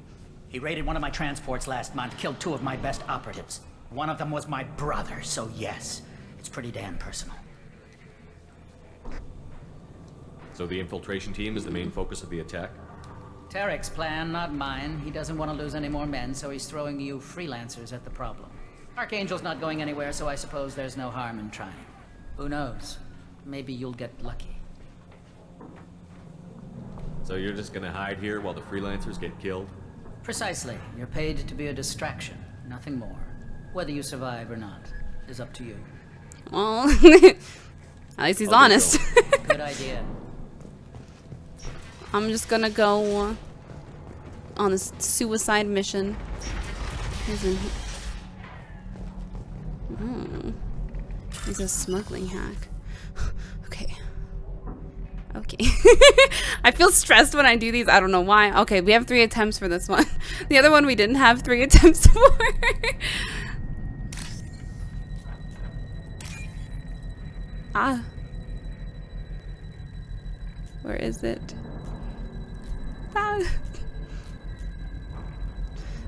He raided one of my transports last month, killed 2 of my best operatives. One of them was my brother, so yes, it's pretty damn personal. So the infiltration team is the main focus of the attack? Tarek's plan, not mine. He doesn't want to lose any more men, so he's throwing you freelancers at the problem. Archangel's not going anywhere, so I suppose there's no harm in trying. Who knows? Maybe you'll get lucky. So you're just gonna hide here while the freelancers get killed? Precisely. You're paid to be a distraction, nothing more. Whether you survive or not is up to you. Well, at least he's honest. Good idea. I'm just gonna go on this suicide mission. He's a smuggling hack. Okay. Okay. I feel stressed when I do these. I don't know why. Okay, we have 3 attempts for this one. The other one we didn't have 3 attempts for. Where is it?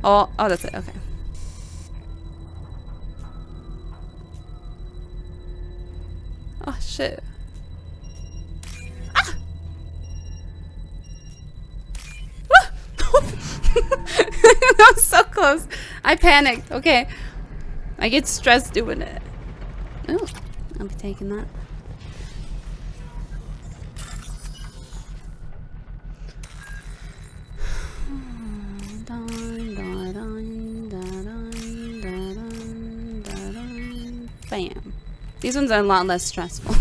Oh, that's it. Okay. Oh shit. That was so close. I panicked. Okay. I get stressed doing it. Oh, I'll be taking that. Bam. These ones are a lot less stressful.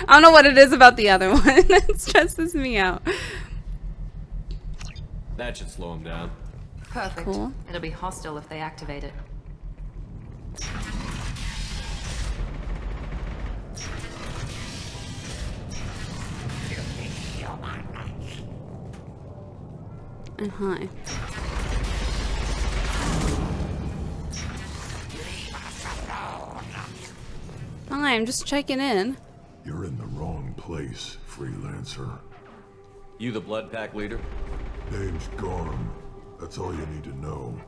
I don't know what it is about the other one that stresses me out. That should slow him down. Perfect. Cool. It'll be hostile if they activate it. And hi. Hi, I'm just checking in. You're in the wrong place, freelancer. You the Blood Pack leader? Name's gone. That's all you need to know.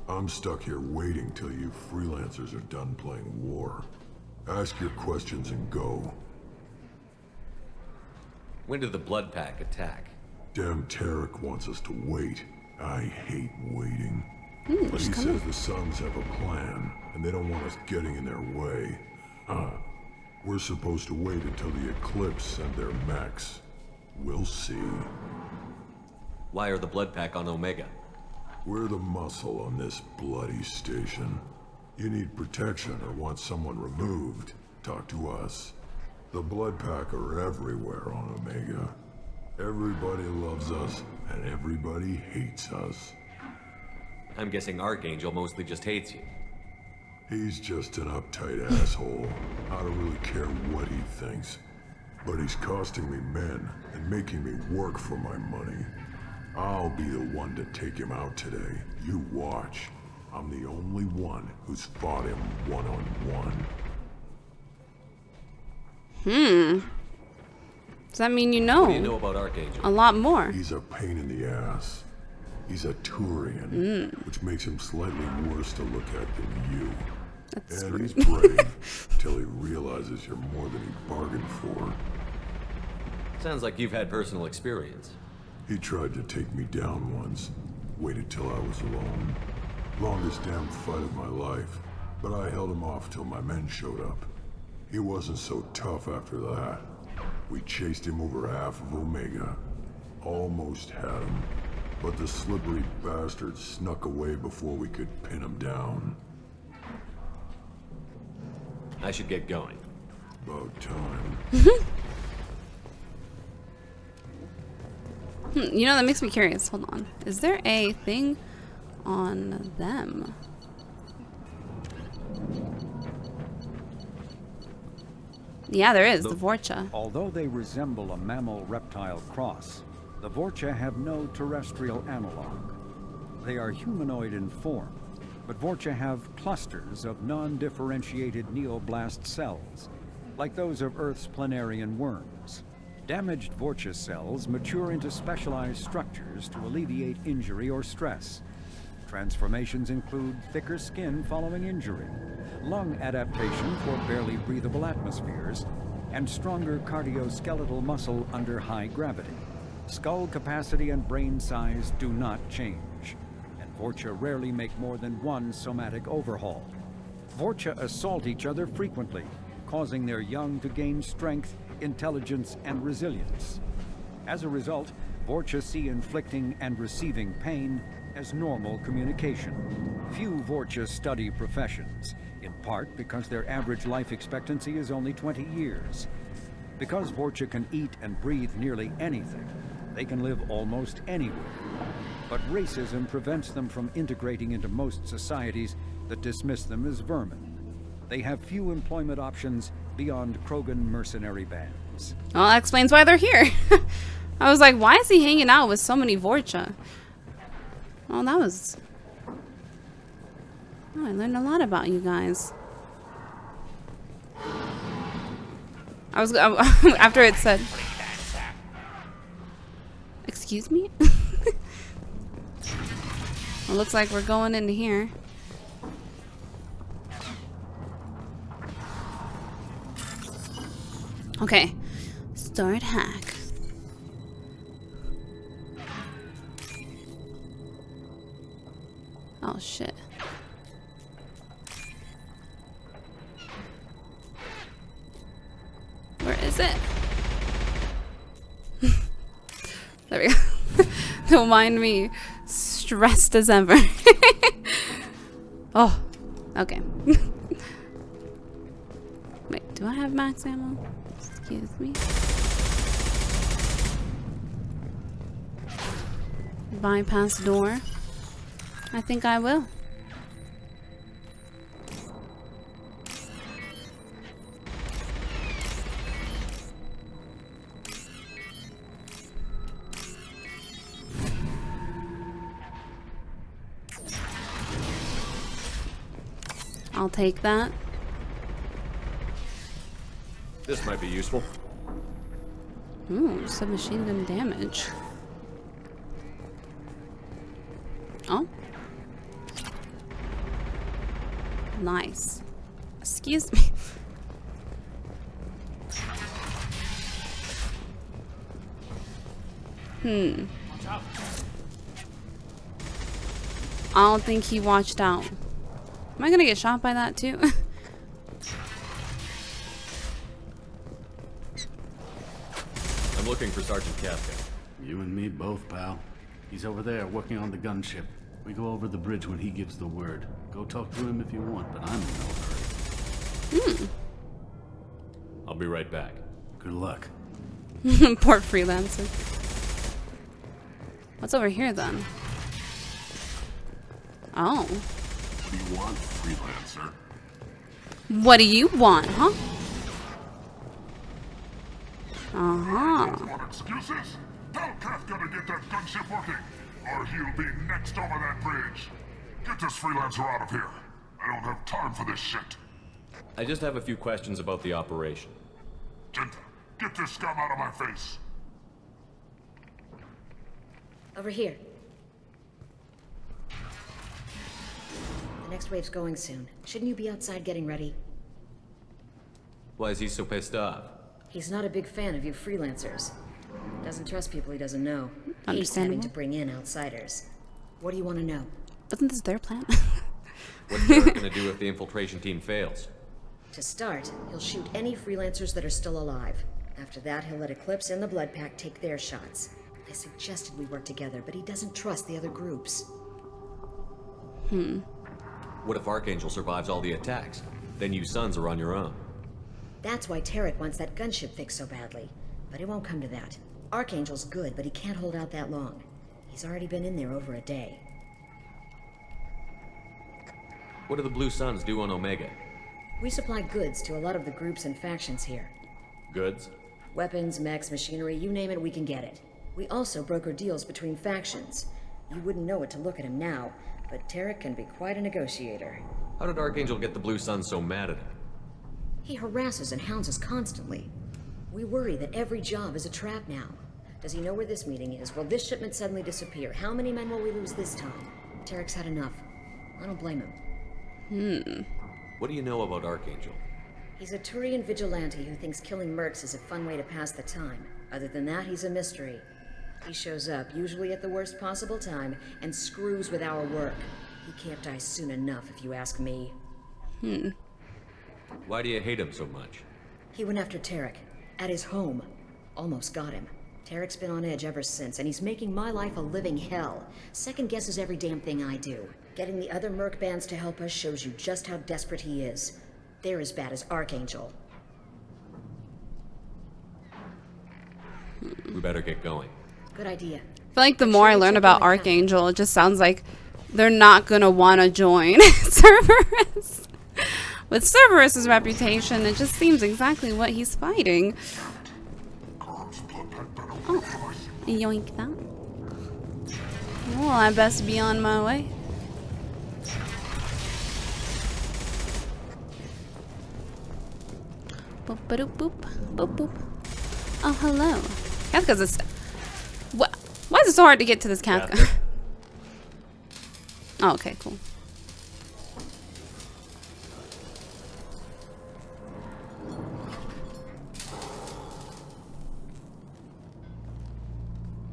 I'm stuck here waiting till you freelancers are done playing war. Ask your questions and go. When did the Blood Pack attack? Damn Tarek wants us to wait. I hate waiting. But he says the Sons have a plan, and they don't want us getting in their way. We're supposed to wait until the Eclipse and their mechs. We'll see. Why are the Blood Pack on Omega? We're the muscle on this bloody station. You need protection or want someone removed, talk to us. The Blood Pack are everywhere on Omega. Everybody loves us, and everybody hates us. I'm guessing Archangel mostly just hates you. He's just an uptight asshole. I don't really care what he thinks. But he's costing me men and making me work for my money. I'll be the one to take him out today. You watch. I'm the only one who's fought him one-on-one. Does that mean you know? What do you know about Archangel? A lot more. He's a pain in the ass. He's a Turian, which makes him slightly worse to look at than you. That's and rude. he's brave till he realizes you're more than he bargained for. Sounds like you've had personal experience. He tried to take me down once. Waited till I was alone. Longest damn fight of my life. But I held him off till my men showed up. He wasn't so tough after that. We chased him over half of Omega. Almost had him. But the slippery bastard snuck away before we could pin him down. I should get going. About time. You know, that makes me curious. Hold on. Is there a thing on them? Yeah, there is. The Vorcha. Although they resemble a mammal-reptile cross, the Vorcha have no terrestrial analog. They are humanoid in form, but Vorcha have clusters of non-differentiated neoblast cells, like those of Earth's planarian worms. Damaged Vorcha cells mature into specialized structures to alleviate injury or stress. Transformations include thicker skin following injury, lung adaptation for barely breathable atmospheres, and stronger cardioskeletal muscle under high gravity. Skull capacity and brain size do not change, and Vorcha rarely make more than one somatic overhaul. Vorcha assault each other frequently, causing their young to gain strength, intelligence, and resilience. As a result, Vorcha see inflicting and receiving pain as normal communication. Few Vorcha study professions, in part because their average life expectancy is only 20 years. Because Vorcha can eat and breathe nearly anything, they can live almost anywhere. But racism prevents them from integrating into most societies that dismiss them as vermin. They have few employment options beyond Krogan mercenary bands. Well, that explains why they're here. I was like, why is he hanging out with so many Vorcha? Oh, that was... Oh, I learned a lot about you guys. I was... after it said... Excuse me? It looks like we're going into here. Okay. Start hack. Oh shit. Where is it? There we go. Don't mind me. Stressed as ever. Oh, okay. Wait, do I have max ammo? Excuse me. Bypass door. I think I will. I'll take that. This might be useful. Ooh, submachine gun damage. Oh. Nice. Excuse me. I don't think he watched out. Am I gonna get shot by that too? I'm looking for Sergeant Kafka. You and me both, pal. He's over there working on the gunship. We go over the bridge when he gives the word. Go talk to him if you want, but I'm in no hurry. I'll be right back. Good luck. Poor freelancer. What's over here then? Oh. What do you want, freelancer? What do you want, huh? Uh-huh. Want excuses? Tell Kafka to get that gunship working, or he'll be next over that bridge. Get this freelancer out of here. I don't have time for this shit. I just have a few questions about the operation. Genta, get this scum out of my face. Over here. The next wave's going soon. Shouldn't you be outside getting ready? Why is he so pissed off? He's not a big fan of you freelancers. Doesn't trust people he doesn't know. Hates having Understandable. to bring in outsiders. What do you want to know? Wasn't this their plan? What's Ferg gonna do if the infiltration team fails? To start, he'll shoot any freelancers that are still alive. After that, he'll let Eclipse and the Blood Pack take their shots. I suggested we work together, but he doesn't trust the other groups. What if Archangel survives all the attacks? Then you sons are on your own. That's why Tarek wants that gunship fixed so badly. But it won't come to that. Archangel's good, but he can't hold out that long. He's already been in there over a day. What do the Blue Suns do on Omega? We supply goods to a lot of the groups and factions here. Goods? Weapons, mechs, machinery, you name it, we can get it. We also broker deals between factions. You wouldn't know it to look at him now, but Tarek can be quite a negotiator. How did Archangel get the Blue Suns so mad at him? He harasses and hounds us constantly. We worry that every job is a trap now. Does he know where this meeting is? Will this shipment suddenly disappear? How many men will we lose this time? Tarek's had enough. I don't blame him. What do you know about Archangel? He's a Turian vigilante who thinks killing mercs is a fun way to pass the time. Other than that, he's a mystery. He shows up, usually at the worst possible time, and screws with our work. He can't die soon enough, if you ask me. Why do you hate him so much? He went after Tarek. At his home. Almost got him. Tarek's been on edge ever since, and he's making my life a living hell. Second guesses every damn thing I do. Getting the other merc bands to help us shows you just how desperate he is. They're as bad as Archangel. We better get going. Good idea. I feel like the more I learn about Archangel, it just sounds like they're not gonna want to join Cerberus. With Cerberus's reputation, it just seems exactly what he's fighting. Oh, yoink that. Well, I best be on my way. Boop, ba-doop, boop, boop, boop. Oh, hello. Kafka's a... What? Why is it so hard to get to this Kafka? Oh, okay, cool.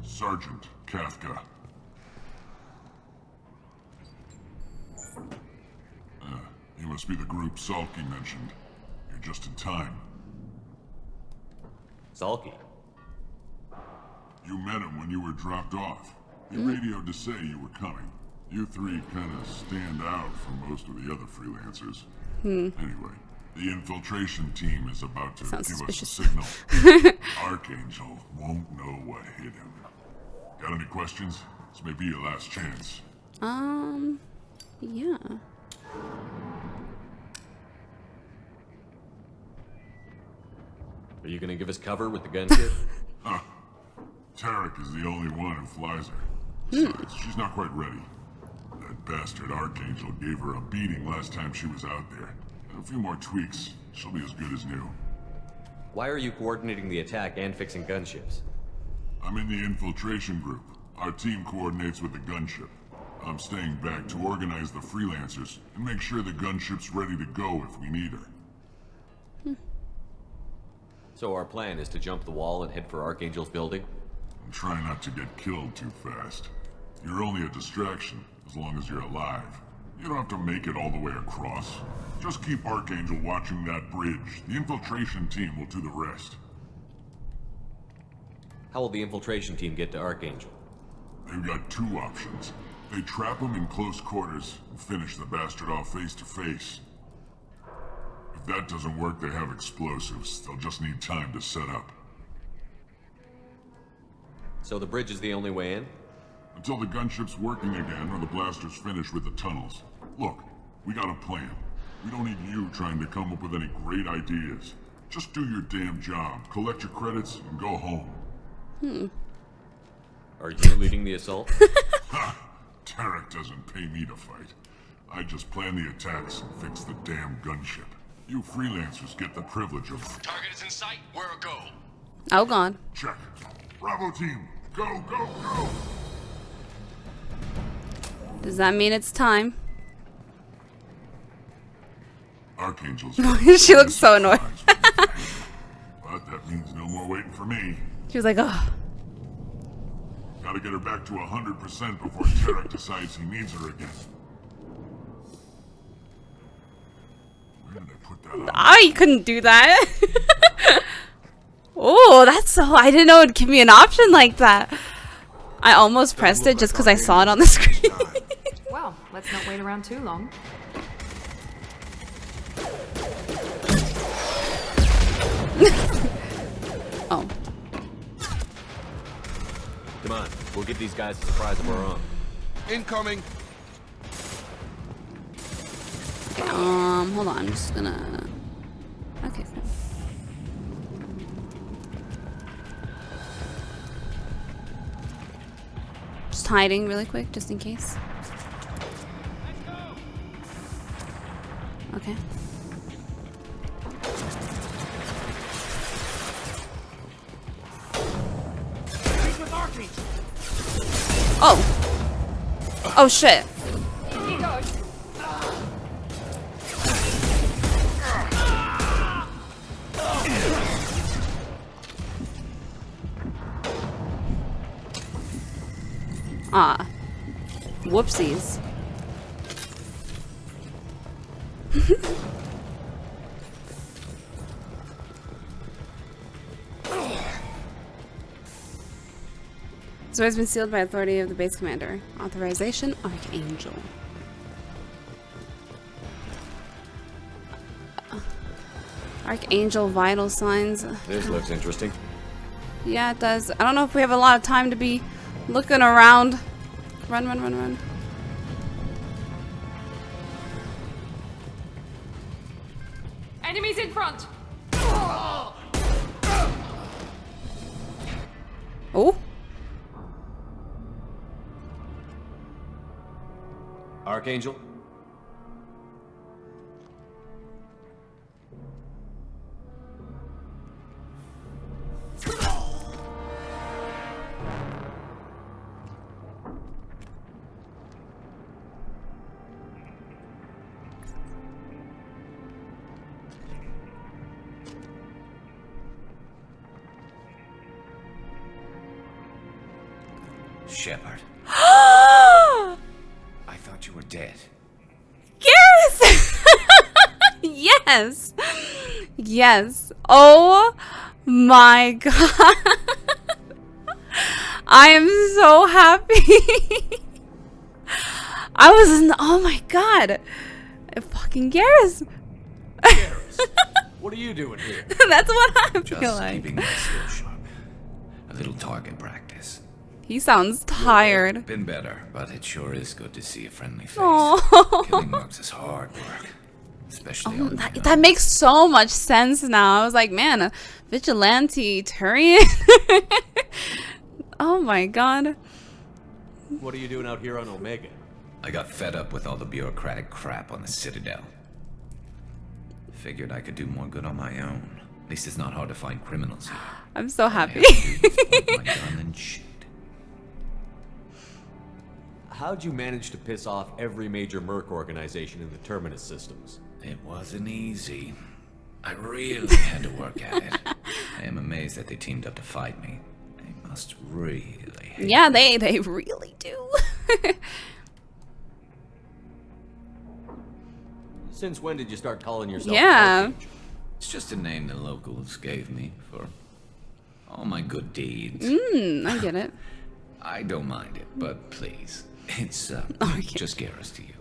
Sergeant Kafka. You must be the group Sulky mentioned. You're just in time. Sulky? You met him when you were dropped off. He radioed to say you were coming. You three kind of stand out from most of the other freelancers. Anyway, the infiltration team is about to give us a signal. Archangel won't know what hit him. Got any questions? This may be your last chance. Yeah. Are you gonna give us cover with the gunship? Huh. Tarek is the only one who flies her. Besides, she's not quite ready. That bastard Archangel gave her a beating last time she was out there. A few more tweaks, she'll be as good as new. Why are you coordinating the attack and fixing gunships? I'm in the infiltration group. Our team coordinates with the gunship. I'm staying back to organize the freelancers and make sure the gunship's ready to go if we need her. So our plan is to jump the wall and head for Archangel's building? And try not to get killed too fast. You're only a distraction as long as you're alive. You don't have to make it all the way across. Just keep Archangel watching that bridge. The infiltration team will do the rest. How will the infiltration team get to Archangel? They've got two options. They trap him in close quarters and finish the bastard off face to face. If that doesn't work, they have explosives. They'll just need time to set up. So the bridge is the only way in? Until the gunship's working again or the blasters finish with the tunnels. Look, we got a plan. We don't need you trying to come up with any great ideas. Just do your damn job, collect your credits, and go home. Are you leading the assault? Ha! Tarek doesn't pay me to fight. I just plan the attacks and fix the damn gunship. You freelancers get the privilege of... Target is in sight. Where a go? Oh, gone. Check. Bravo team, go, go, go! Does that mean it's time? Archangel's... She looks so annoyed. But that means no more waiting for me. She was like, oh. Gotta get her back to 100% before Tarek decides he needs her again. Where did I put that on? I couldn't do that. Oh, that's so... I didn't know it'd give me an option like that. I almost pressed it just because I saw it on the screen. Well, let's not wait around too long. Oh. Come on, we'll give these guys a surprise of our own. Incoming. Hold on, I'm just gonna... Okay, fine. Just hiding really quick, just in case. Okay. Oh! Oh shit. Ah. Whoopsies. So it's been sealed by authority of the base commander. Authorization, Archangel. Archangel vital signs. This looks interesting. Yeah, it does. I don't know if we have a lot of time to be looking around. Run, run, run, run. Enemies in front! Oh? Archangel? Shepard. I thought you were dead. Yes! Yes! Yes. Oh my god. I am so happy. I was in the, oh my god. Fucking Garrus. Garrus, what are you doing here? That's what I feel Just like. keeping my skill sharp. A little target practice. He sounds tired. Been better, but it sure is good to see a friendly face. Aww. Killing mercs is hard work. Especially on That makes so much sense now. I was like, man, a vigilante Turian? Oh my god. What are you doing out here on Omega? I got fed up with all the bureaucratic crap on the Citadel. Figured I could do more good on my own. At least it's not hard to find criminals here. I'm so happy. My gun and shoot. How'd you manage to piss off every major merc organization in the Terminus systems? It wasn't easy. I really had to work at it. I am amazed that they teamed up to fight me. They must really hate Yeah, they really do. Since when did you start calling yourself Yeah. It's just a name the locals gave me for all my good deeds. I get it. I don't mind it, but please, it's just Garrus to you.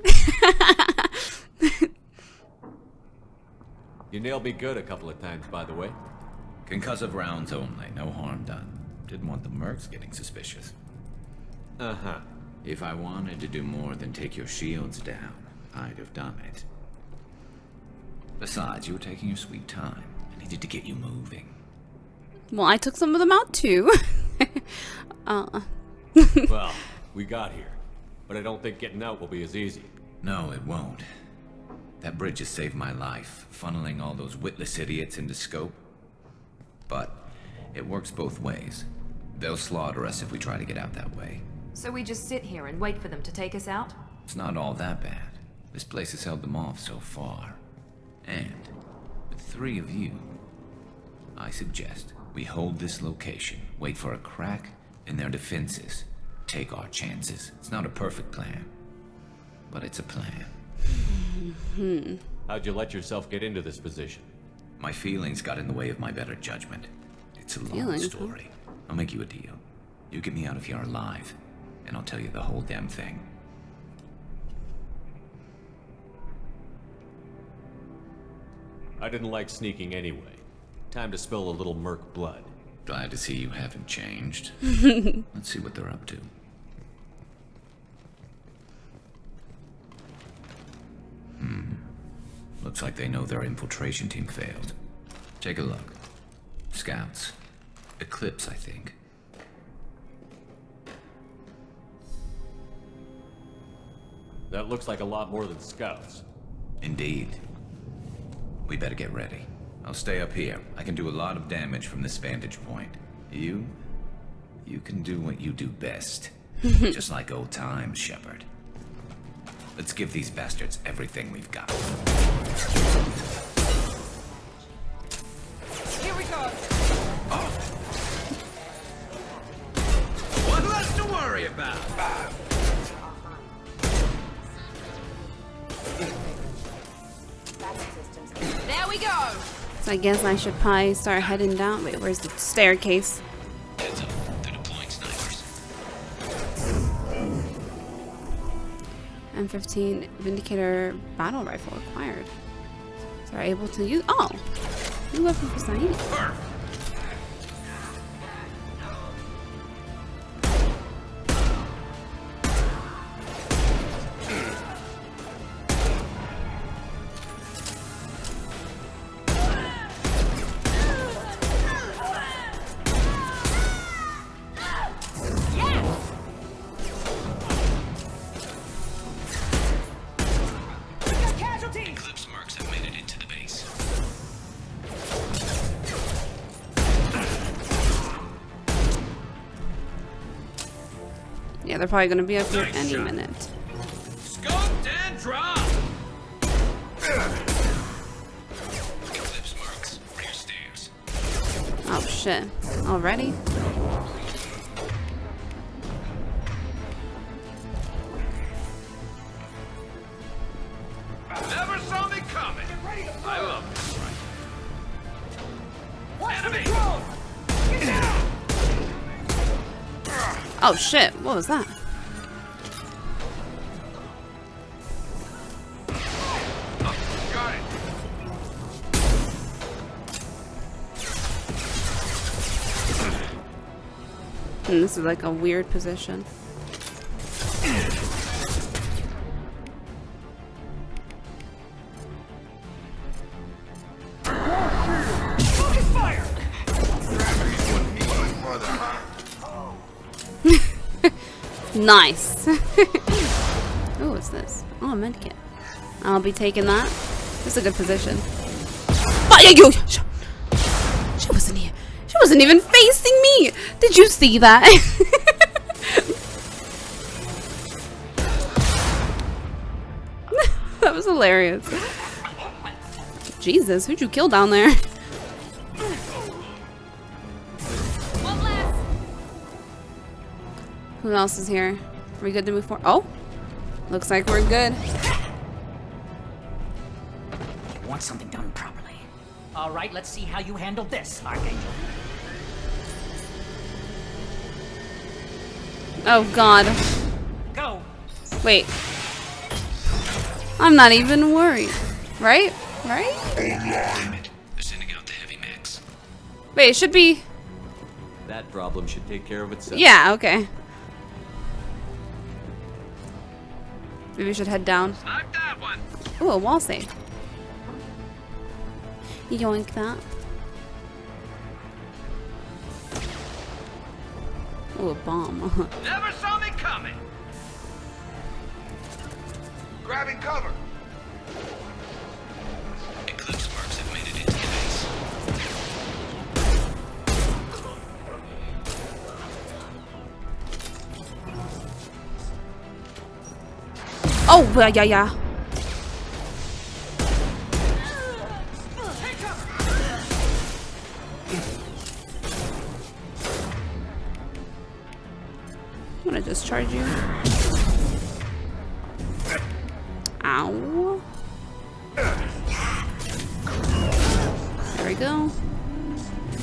You nailed me good a couple of times, by the way. Concussive rounds only, no harm done. Didn't want the mercs getting suspicious. Uh-huh. If I wanted to do more than take your shields down, I'd have done it. Besides, you were taking your sweet time. I needed to get you moving. Well, I took some of them out too. Well, we got here. But I don't think getting out will be as easy. No, it won't. That bridge has saved my life, funneling all those witless idiots into scope. But it works both ways. They'll slaughter us if we try to get out that way. So we just sit here and wait for them to take us out? It's not all that bad. This place has held them off so far. And with 3 of you, I suggest we hold this location, wait for a crack in their defenses, take our chances. It's not a perfect plan, but it's a plan. How'd you let yourself get into this position? My feelings got in the way of my better judgment. It's a long story. I'll make you a deal. You get me out of here alive, and I'll tell you the whole damn thing. I didn't like sneaking anyway. Time to spill a little merc blood. Glad to see you haven't changed. Let's see what they're up to. Looks like they know their infiltration team failed. Take a look. Scouts. Eclipse, I think. That looks like a lot more than scouts. Indeed. We better get ready. I'll stay up here. I can do a lot of damage from this vantage point. You can do what you do best. Just like old times, Shepard. Let's give these bastards everything we've got. Here we go! Oh! One less to worry about! There we go! So I guess I should probably start heading down. Wait, where's the staircase? Heads up, they're deploying snipers. M15 Vindicator battle rifle acquired. So are able to use. Oh! New weapon for Zaeed. Eclipse mercs have made it into the base. Yeah, they're probably gonna be up here any minute. Scoped and drop! Eclipse mercs, rear stairs. Oh shit. Already? Never saw me coming. I love this right. Enemy! Oh shit, what was that? Got it. This is like a weird position. Focus fire! Nice. Oh, what's this? Oh, a medkit. I'll be taking that. This is a good position. Oh, yeah, she wasn't here. She wasn't even facing me. Did you see that? That was hilarious. Jesus, who'd you kill down there? Who else is here? Are we good to move forward? Oh, looks like we're good. You want something done properly. All right, let's see how you handle this, Archangel. Oh God. Go. Wait. I'm not even worried. Right? Right? Damn it. They're sending out the heavy mechs. Wait, it should be. That problem should take care of itself. Yeah, okay. Maybe we should head down. Ooh, a wall safe. Yoink that. Ooh, a bomb. Never saw me coming. Grabbing cover. Eclipse marks have made it into the base. Oh, yeah. I'm gonna just charge you. Ow. There we go.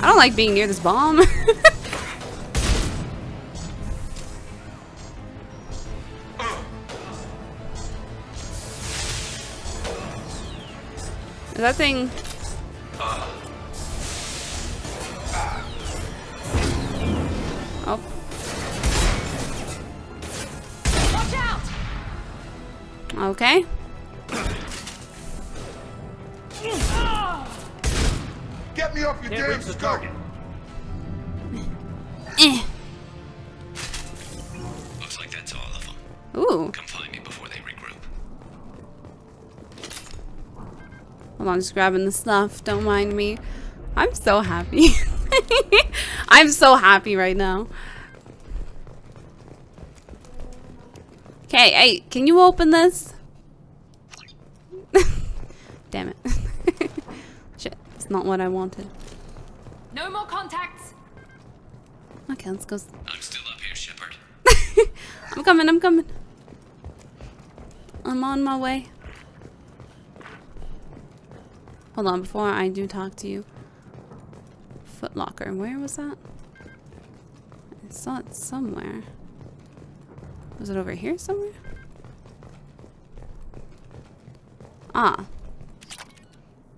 I don't like being near this bomb. Is that thing? Oh. Watch out! Okay. Get me off your damn scope! Looks like that's all of them. Ooh. Come find me before they regroup. Hold on, just grabbing the stuff. Don't mind me. I'm so happy. I'm so happy right now. Okay, hey, can you open this? Damn it. Shit, it's not what I wanted. No more contacts. Okay, let's go. I'm still up here, Shepard. I'm coming, I'm coming. I'm on my way. Hold on, before I do talk to you. Foot Locker, where was that? I saw it somewhere. Was it over here somewhere? Ah.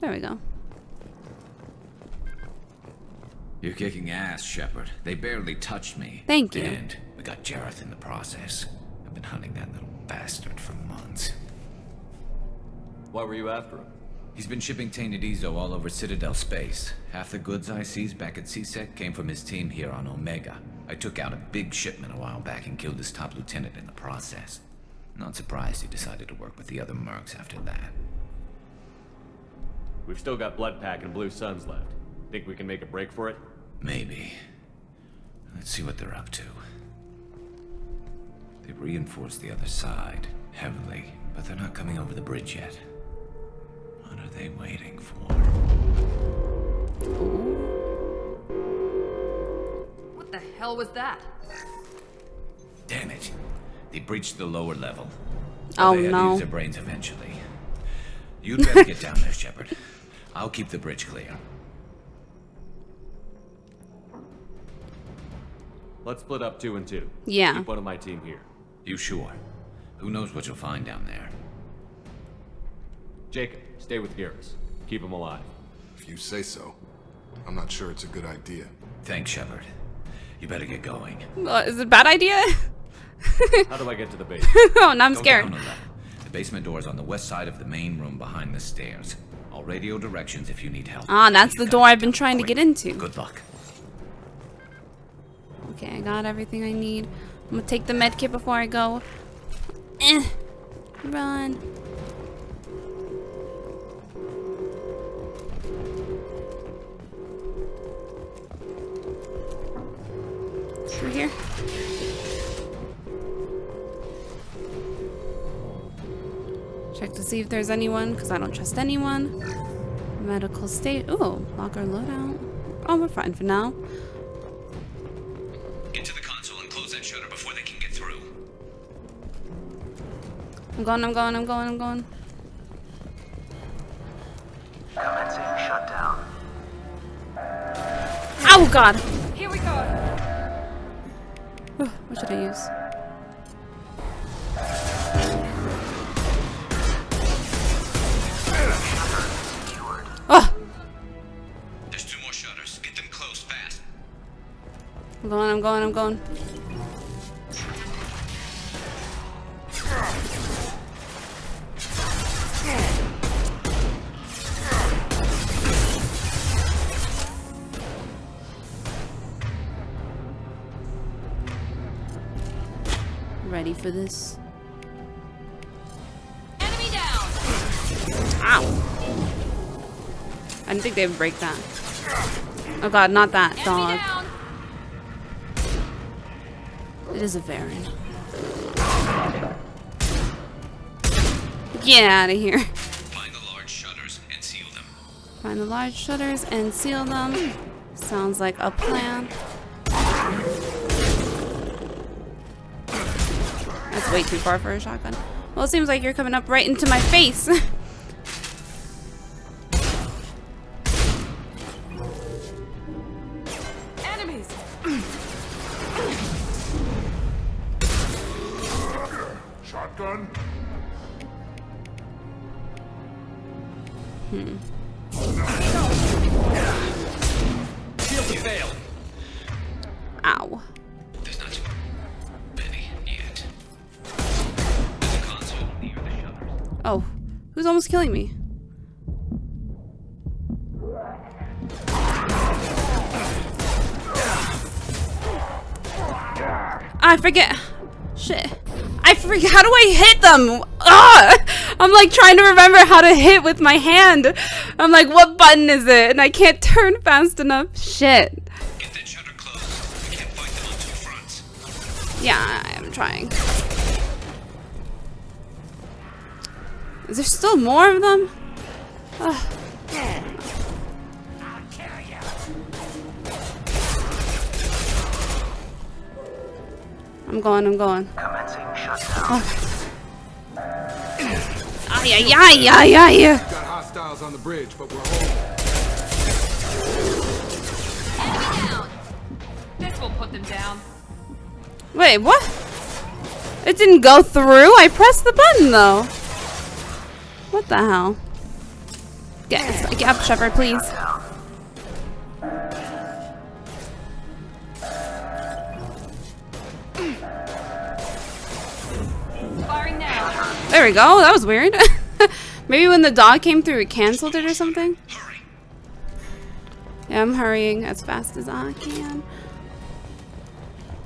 There we go. You're kicking ass, Shepard. They barely touched me. Thank you. And we got Jareth in the process. I've been hunting that little bastard for months. Why were you after him? He's been shipping tainted Ezo all over Citadel space. Half the goods I seized back at CSEC came from his team here on Omega. I took out a big shipment a while back and killed his top lieutenant in the process. Not surprised he decided to work with the other mercs after that. We've still got Blood Pack and Blue Suns left. Think we can make a break for it? Maybe. Let's see what they're up to. They've reinforced the other side, heavily, but they're not coming over the bridge yet. What are they waiting for? What the hell was that? Damn it. They breached the lower level. Oh, they had to no. use their brains eventually. You'd better get down there, Shepard. I'll keep the bridge clear. Let's split up 2 and 2. Yeah. Keep one of my team here. You sure? Who knows what you'll find down there? Jacob, stay with Garrus. Keep him alive. If you say so. I'm not sure it's a good idea. Thanks, Shepard. You better get going. Is it a bad idea? How do I get to the basement? Oh, now I'm Go scared. down a level. The basement door is on the west side of the main room behind the stairs. I'll radio directions if you need help. Ah, that's the door I've been trying to get into. Good luck. Okay, I got everything I need. I'm gonna take the med kit before I go. Run. Through here. Check to see if there's anyone, because I don't trust anyone. Medical state. Ooh, locker loadout. Oh, we're fine for now. Get to the console and close that shutter before they can get through. I'm going. Commencing shutdown. Oh, God. Here we go. What should I use? Oh! There's 2 more shutters. Get them closed fast. I'm going. Ready for this? Enemy down. Ow! I didn't think they would break that. Oh god, not that dog. It is a Varan. Get out of here. Find the large shutters and seal them. Find the large shutters and seal them. Sounds like a plan. That's way too far for a shotgun. Well, it seems like you're coming up right into my face. Enemies. Shotgun. Shield to fail. Ow. There's not too many yet. There's a console near the shutters. Oh, who's almost killing me? I forget. Shit. I forget. How do I hit them? Ah! I'm like trying to remember how to hit with my hand. I'm like, what button is it? And I can't turn fast enough. Shit. Get that shutter closed. You can't fight them on 2 fronts. Yeah, I am trying. Is there still more of them? Ugh. I'm going. Commencing shutdown. Ay. Got hostiles on the bridge, but we're holding. Enemy down. This will put them down. Wait, what? It didn't go through? I pressed the button though. What the hell? Get up, Shepard, please. Firing now. There we go. That was weird. Maybe when the dog came through, it canceled it or something. Yeah, I'm hurrying as fast as I can.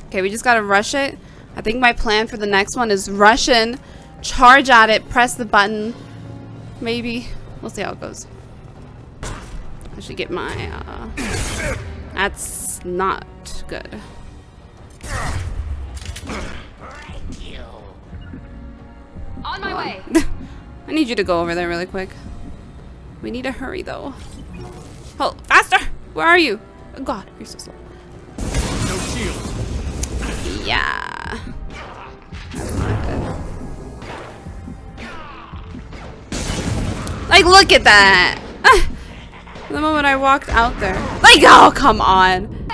Okay, we just gotta rush it. I think my plan for the next one is rush in, charge at it, press the button. Maybe. We'll see how it goes. I should get my, that's not good. On my way. I need you to go over there really quick. We need to hurry though. Oh, faster! Where are you? Oh god, you're so slow. No shield. Yeah. That's not good. Like, look at that! The moment I walked out there. Like, oh, come on!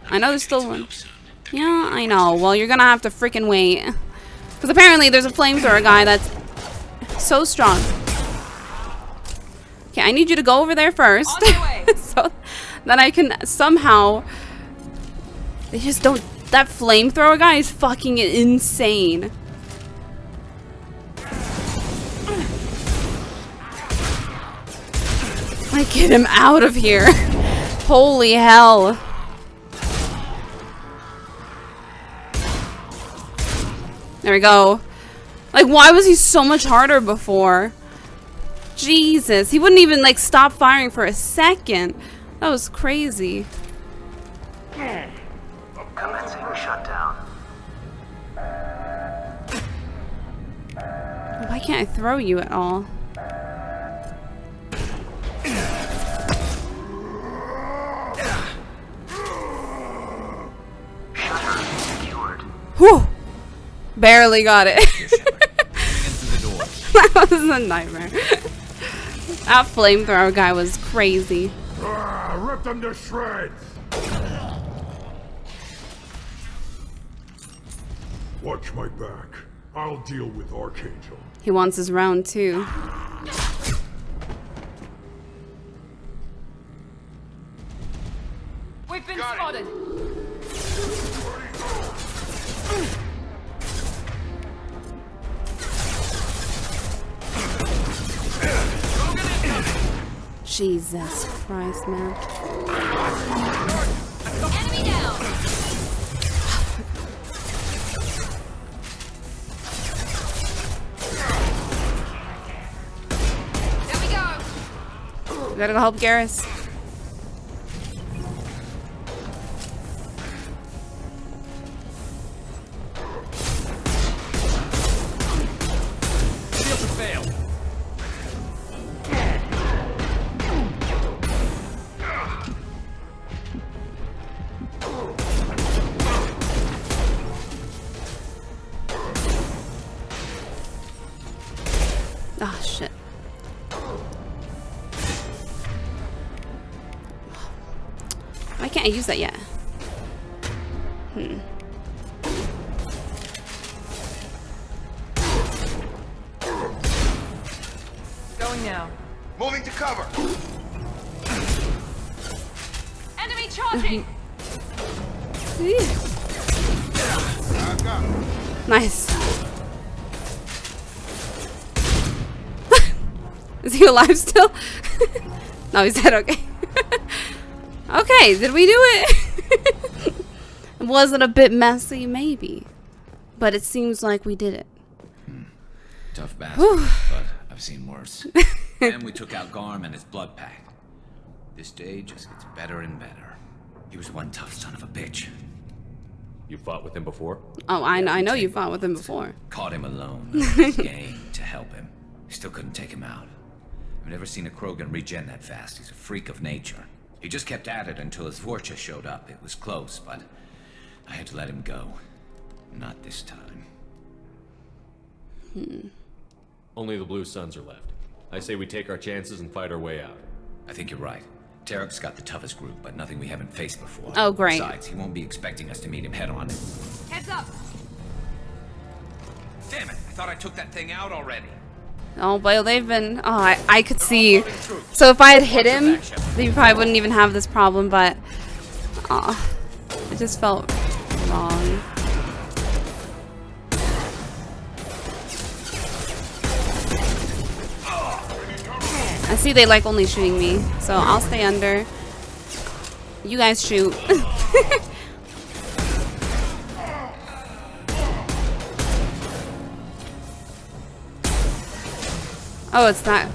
I know there's still one. Yeah, I know. Well, you're gonna have to freaking wait. Because apparently there's a flamethrower guy that's so strong. Okay, I need you to go over there first. On my way. So that I can somehow... They just don't... That flamethrower guy is fucking insane. Like, get him out of here. Holy hell. There we go. Like, why was he so much harder before? Jesus. He wouldn't even, like, stop firing for a second. That was crazy. Commencing shutdown. Why can't I throw you at all? Shutter secured. Whew! Barely got it. That was a nightmare. That flamethrower guy was crazy. Rip them to shreds! Watch my back. I'll deal with Archangel. He wants his round too. We've been spotted. Jesus Christ, man. Enemy down. There we go. We gotta go help Garrus. Ah, shit. Why can't I use that yet? Going now. Moving to cover. Enemy charging. Nice. Is he alive still? No, he's dead. Okay. Okay, did we do it? Was it a bit messy? Maybe. But it seems like we did it. Tough bastard, but I've seen worse. And we took out Garm and his blood pack. This day just gets better and better. He was one tough son of a bitch. You fought with him before? Oh, I know you fought with him before. Caught him alone. His gang to help him. Still couldn't take him out. I've never seen a Krogan regen that fast. He's a freak of nature. He just kept at it until his Vorcha showed up. It was close, but I had to let him go. Not this time. Only the Blue Suns are left. I say we take our chances and fight our way out. I think you're right. Tarek's got the toughest group, but nothing we haven't faced before. Oh, great. Besides, he won't be expecting us to meet him head on. Heads up. Damn it! I thought I took that thing out already. Oh, well, they've been... Oh, I could see. So if I had hit him, they probably wouldn't even have this problem, but... it just felt wrong. I see they like only shooting me, so I'll stay under. You guys shoot. Oh, it's that.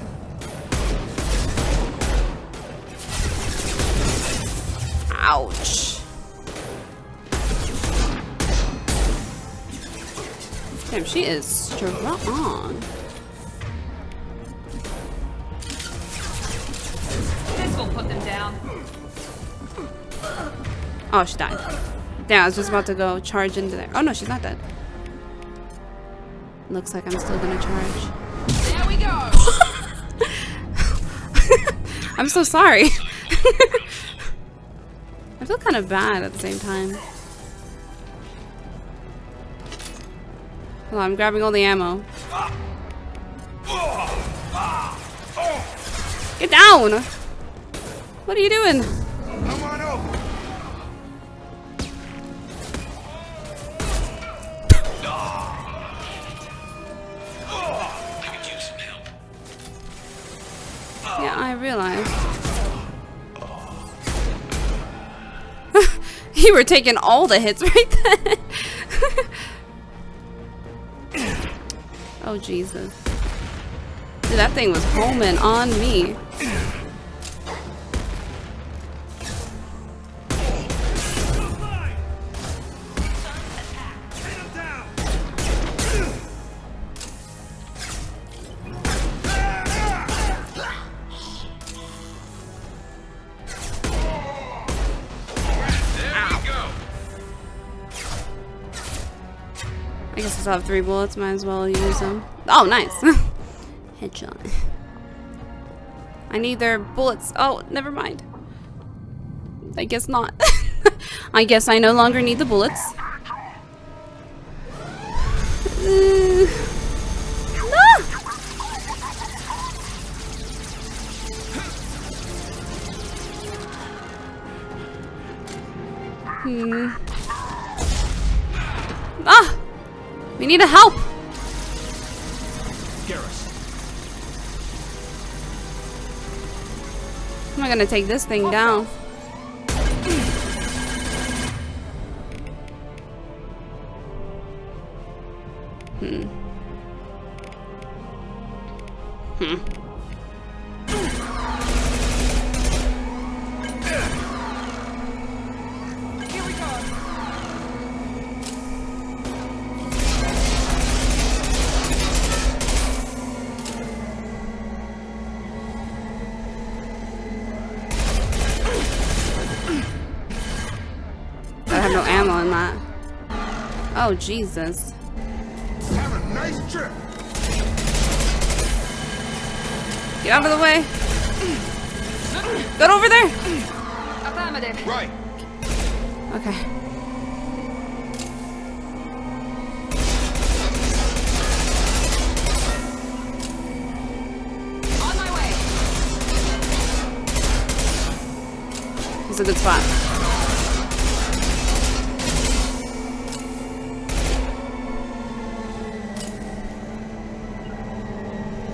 Ouch. Damn, she is strong. This will put them down. Oh, she died. Damn, I was just about to go charge into there. Oh no, she's not dead. Looks like I'm still gonna charge. There we go. I'm so sorry. I feel kind of bad at the same time. Hold on, I'm grabbing all the ammo. Get down! What are you doing? Come on over. I could use some help. Yeah, I realize. You were taking all the hits right then. Oh, Jesus. Dude, that thing was homing on me. I guess I still have 3 bullets, might as well use them. Oh, nice. Headshot. I need their bullets. Oh, never mind. I guess not. I guess I no longer need the bullets. Ah! We need a help! I'm gonna take this thing down. I have no ammo in that. Oh, Jesus. Have a nice trip. Get out of the way. Get over there. Affirmative. Right. Okay. On my way. It's a good spot.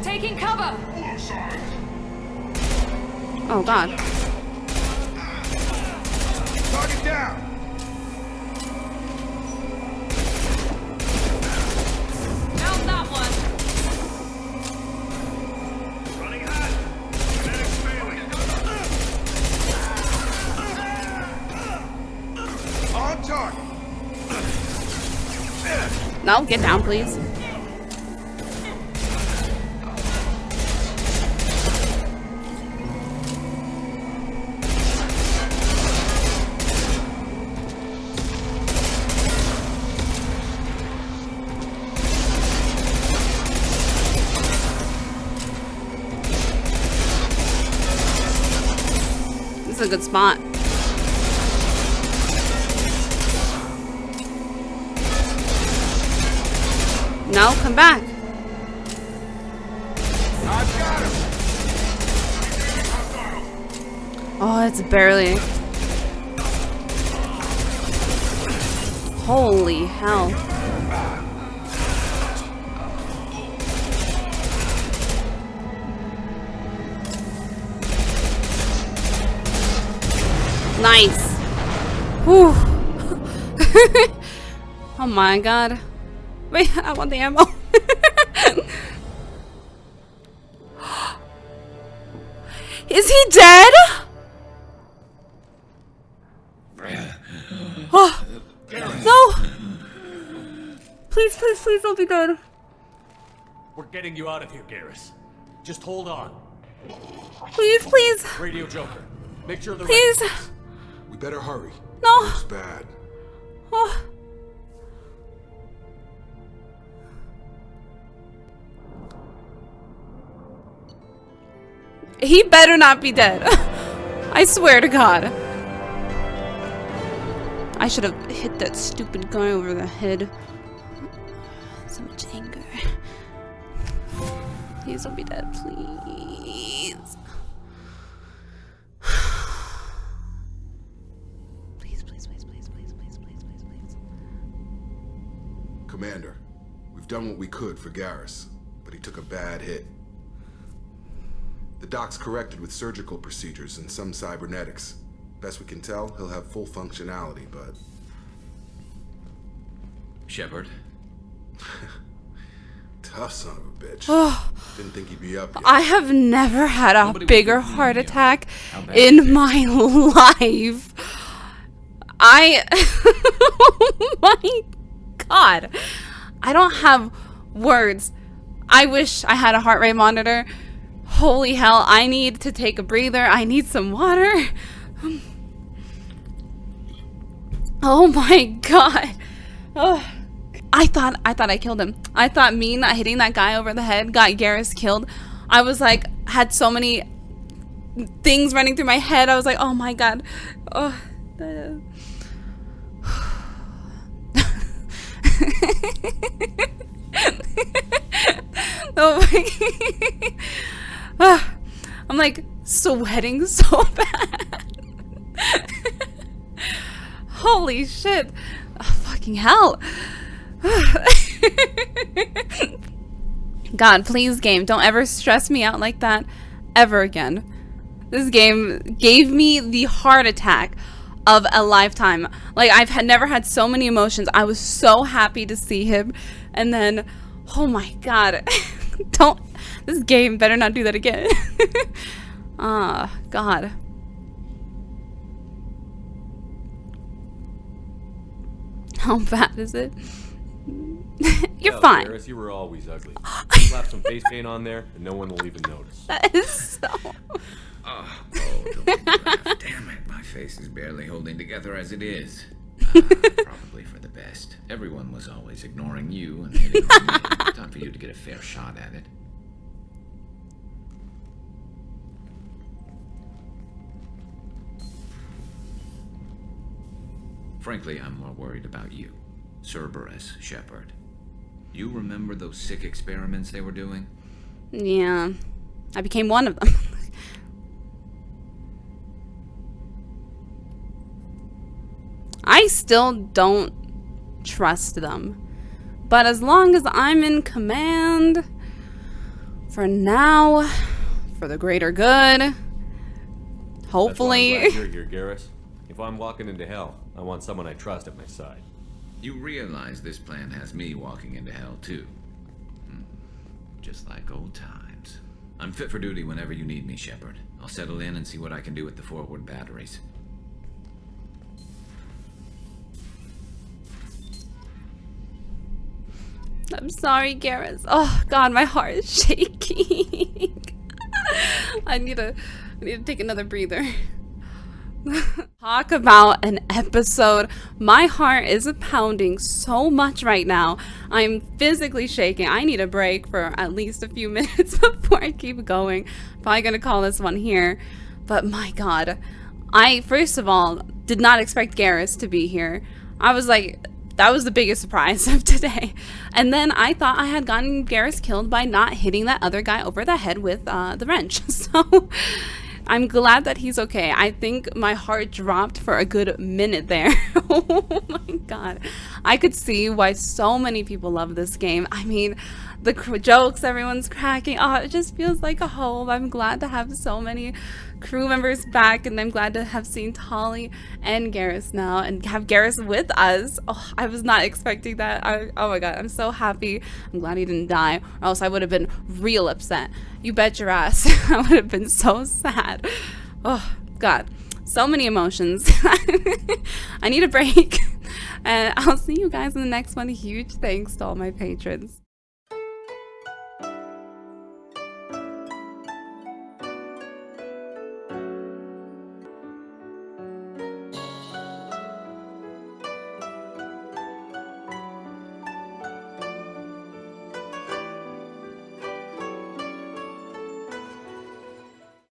Taking cover. Oh, God. Target down. Found that one. Running hot. Kinetics failing. On target. No, get down, please. This is a good spot. No, come back. I've got him. Oh, it's barely. Holy hell. Nice. Whew. Oh my God. Wait, I want the ammo. Is he dead? Oh, no. Please, please, please don't be dead. We're getting you out of here, Garrus. Just hold on. Please, please. Radio Joker. Make sure the Please. We better hurry. No. Looks bad. Oh. He better not be dead. I swear to God. I should have hit that stupid guy over the head. So much anger. Please don't be dead, please. We've done what we could for Garrus, but he took a bad hit. The doc's corrected with surgical procedures and some cybernetics. Best we can tell, he'll have full functionality, but... Shepard? Tough son of a bitch. Oh, Didn't think he'd be up yet. I have never had a bigger heart attack How bad in my life. Oh my God. I don't have words. I wish I had a heart rate monitor. Holy hell, I need to take a breather. I need some water. Oh my God. Oh. I thought I killed him. I thought me not hitting that guy over the head got Garrus killed. I was like, had so many things running through my head. I was like, oh my God. Oh. Oh my. I'm like sweating so bad. Holy shit. Oh, fucking hell. God, please, game, don't ever stress me out like that ever again. This game gave me the heart attack of a lifetime. Like, I've never had so many emotions. I was so happy to see him, and then, oh my God. This game better not do that again. Ah, God. How bad is it? You're fine. Garrus, you were always ugly. Slap some face paint on there, and no one will even notice. That is so... Don't laugh. Damn it, my face is barely holding together as it is. Probably for the best. Everyone was always ignoring you and hitting on me. Time for you to get a fair shot at it. Frankly, I'm more worried about you. Cerberus, Shepard. You remember those sick experiments they were doing? Yeah. I became one of them. I still don't trust them. But as long as I'm in command, for now, for the greater good, hopefully... That's why I'm glad you're here, Garrus. If I'm walking into hell, I want someone I trust at my side. You realize this plan has me walking into hell, too. Just like old times. I'm fit for duty whenever you need me, Shepard. I'll settle in and see what I can do with the forward batteries. I'm sorry, Garrus. Oh, God, my heart is shaking. I need to take another breather. Talk about an episode. My heart is pounding so much right now. I'm physically shaking. I need a break for at least a few minutes before I keep going. Probably gonna call this one here. But my God, I first of all did not expect Garrus to be here. I was like, that was the biggest surprise of today. And then I thought I had gotten Garrus killed by not hitting that other guy over the head with the wrench. So I'm glad that he's okay. I think my heart dropped for a good minute there. Oh my God. I could see why so many people love this game. I mean, the jokes everyone's cracking. Oh, it just feels like a home. I'm glad to have so many crew members back, and I'm glad to have seen Tali and Garrus now and have Garrus with us. Oh, I was not expecting that. Oh my God, I'm so happy. I'm glad he didn't die, or else I would have been real upset. You bet your ass. I would have been so sad. Oh God, so many emotions. I need a break, and I'll see you guys in the next one. Huge thanks to all my patrons.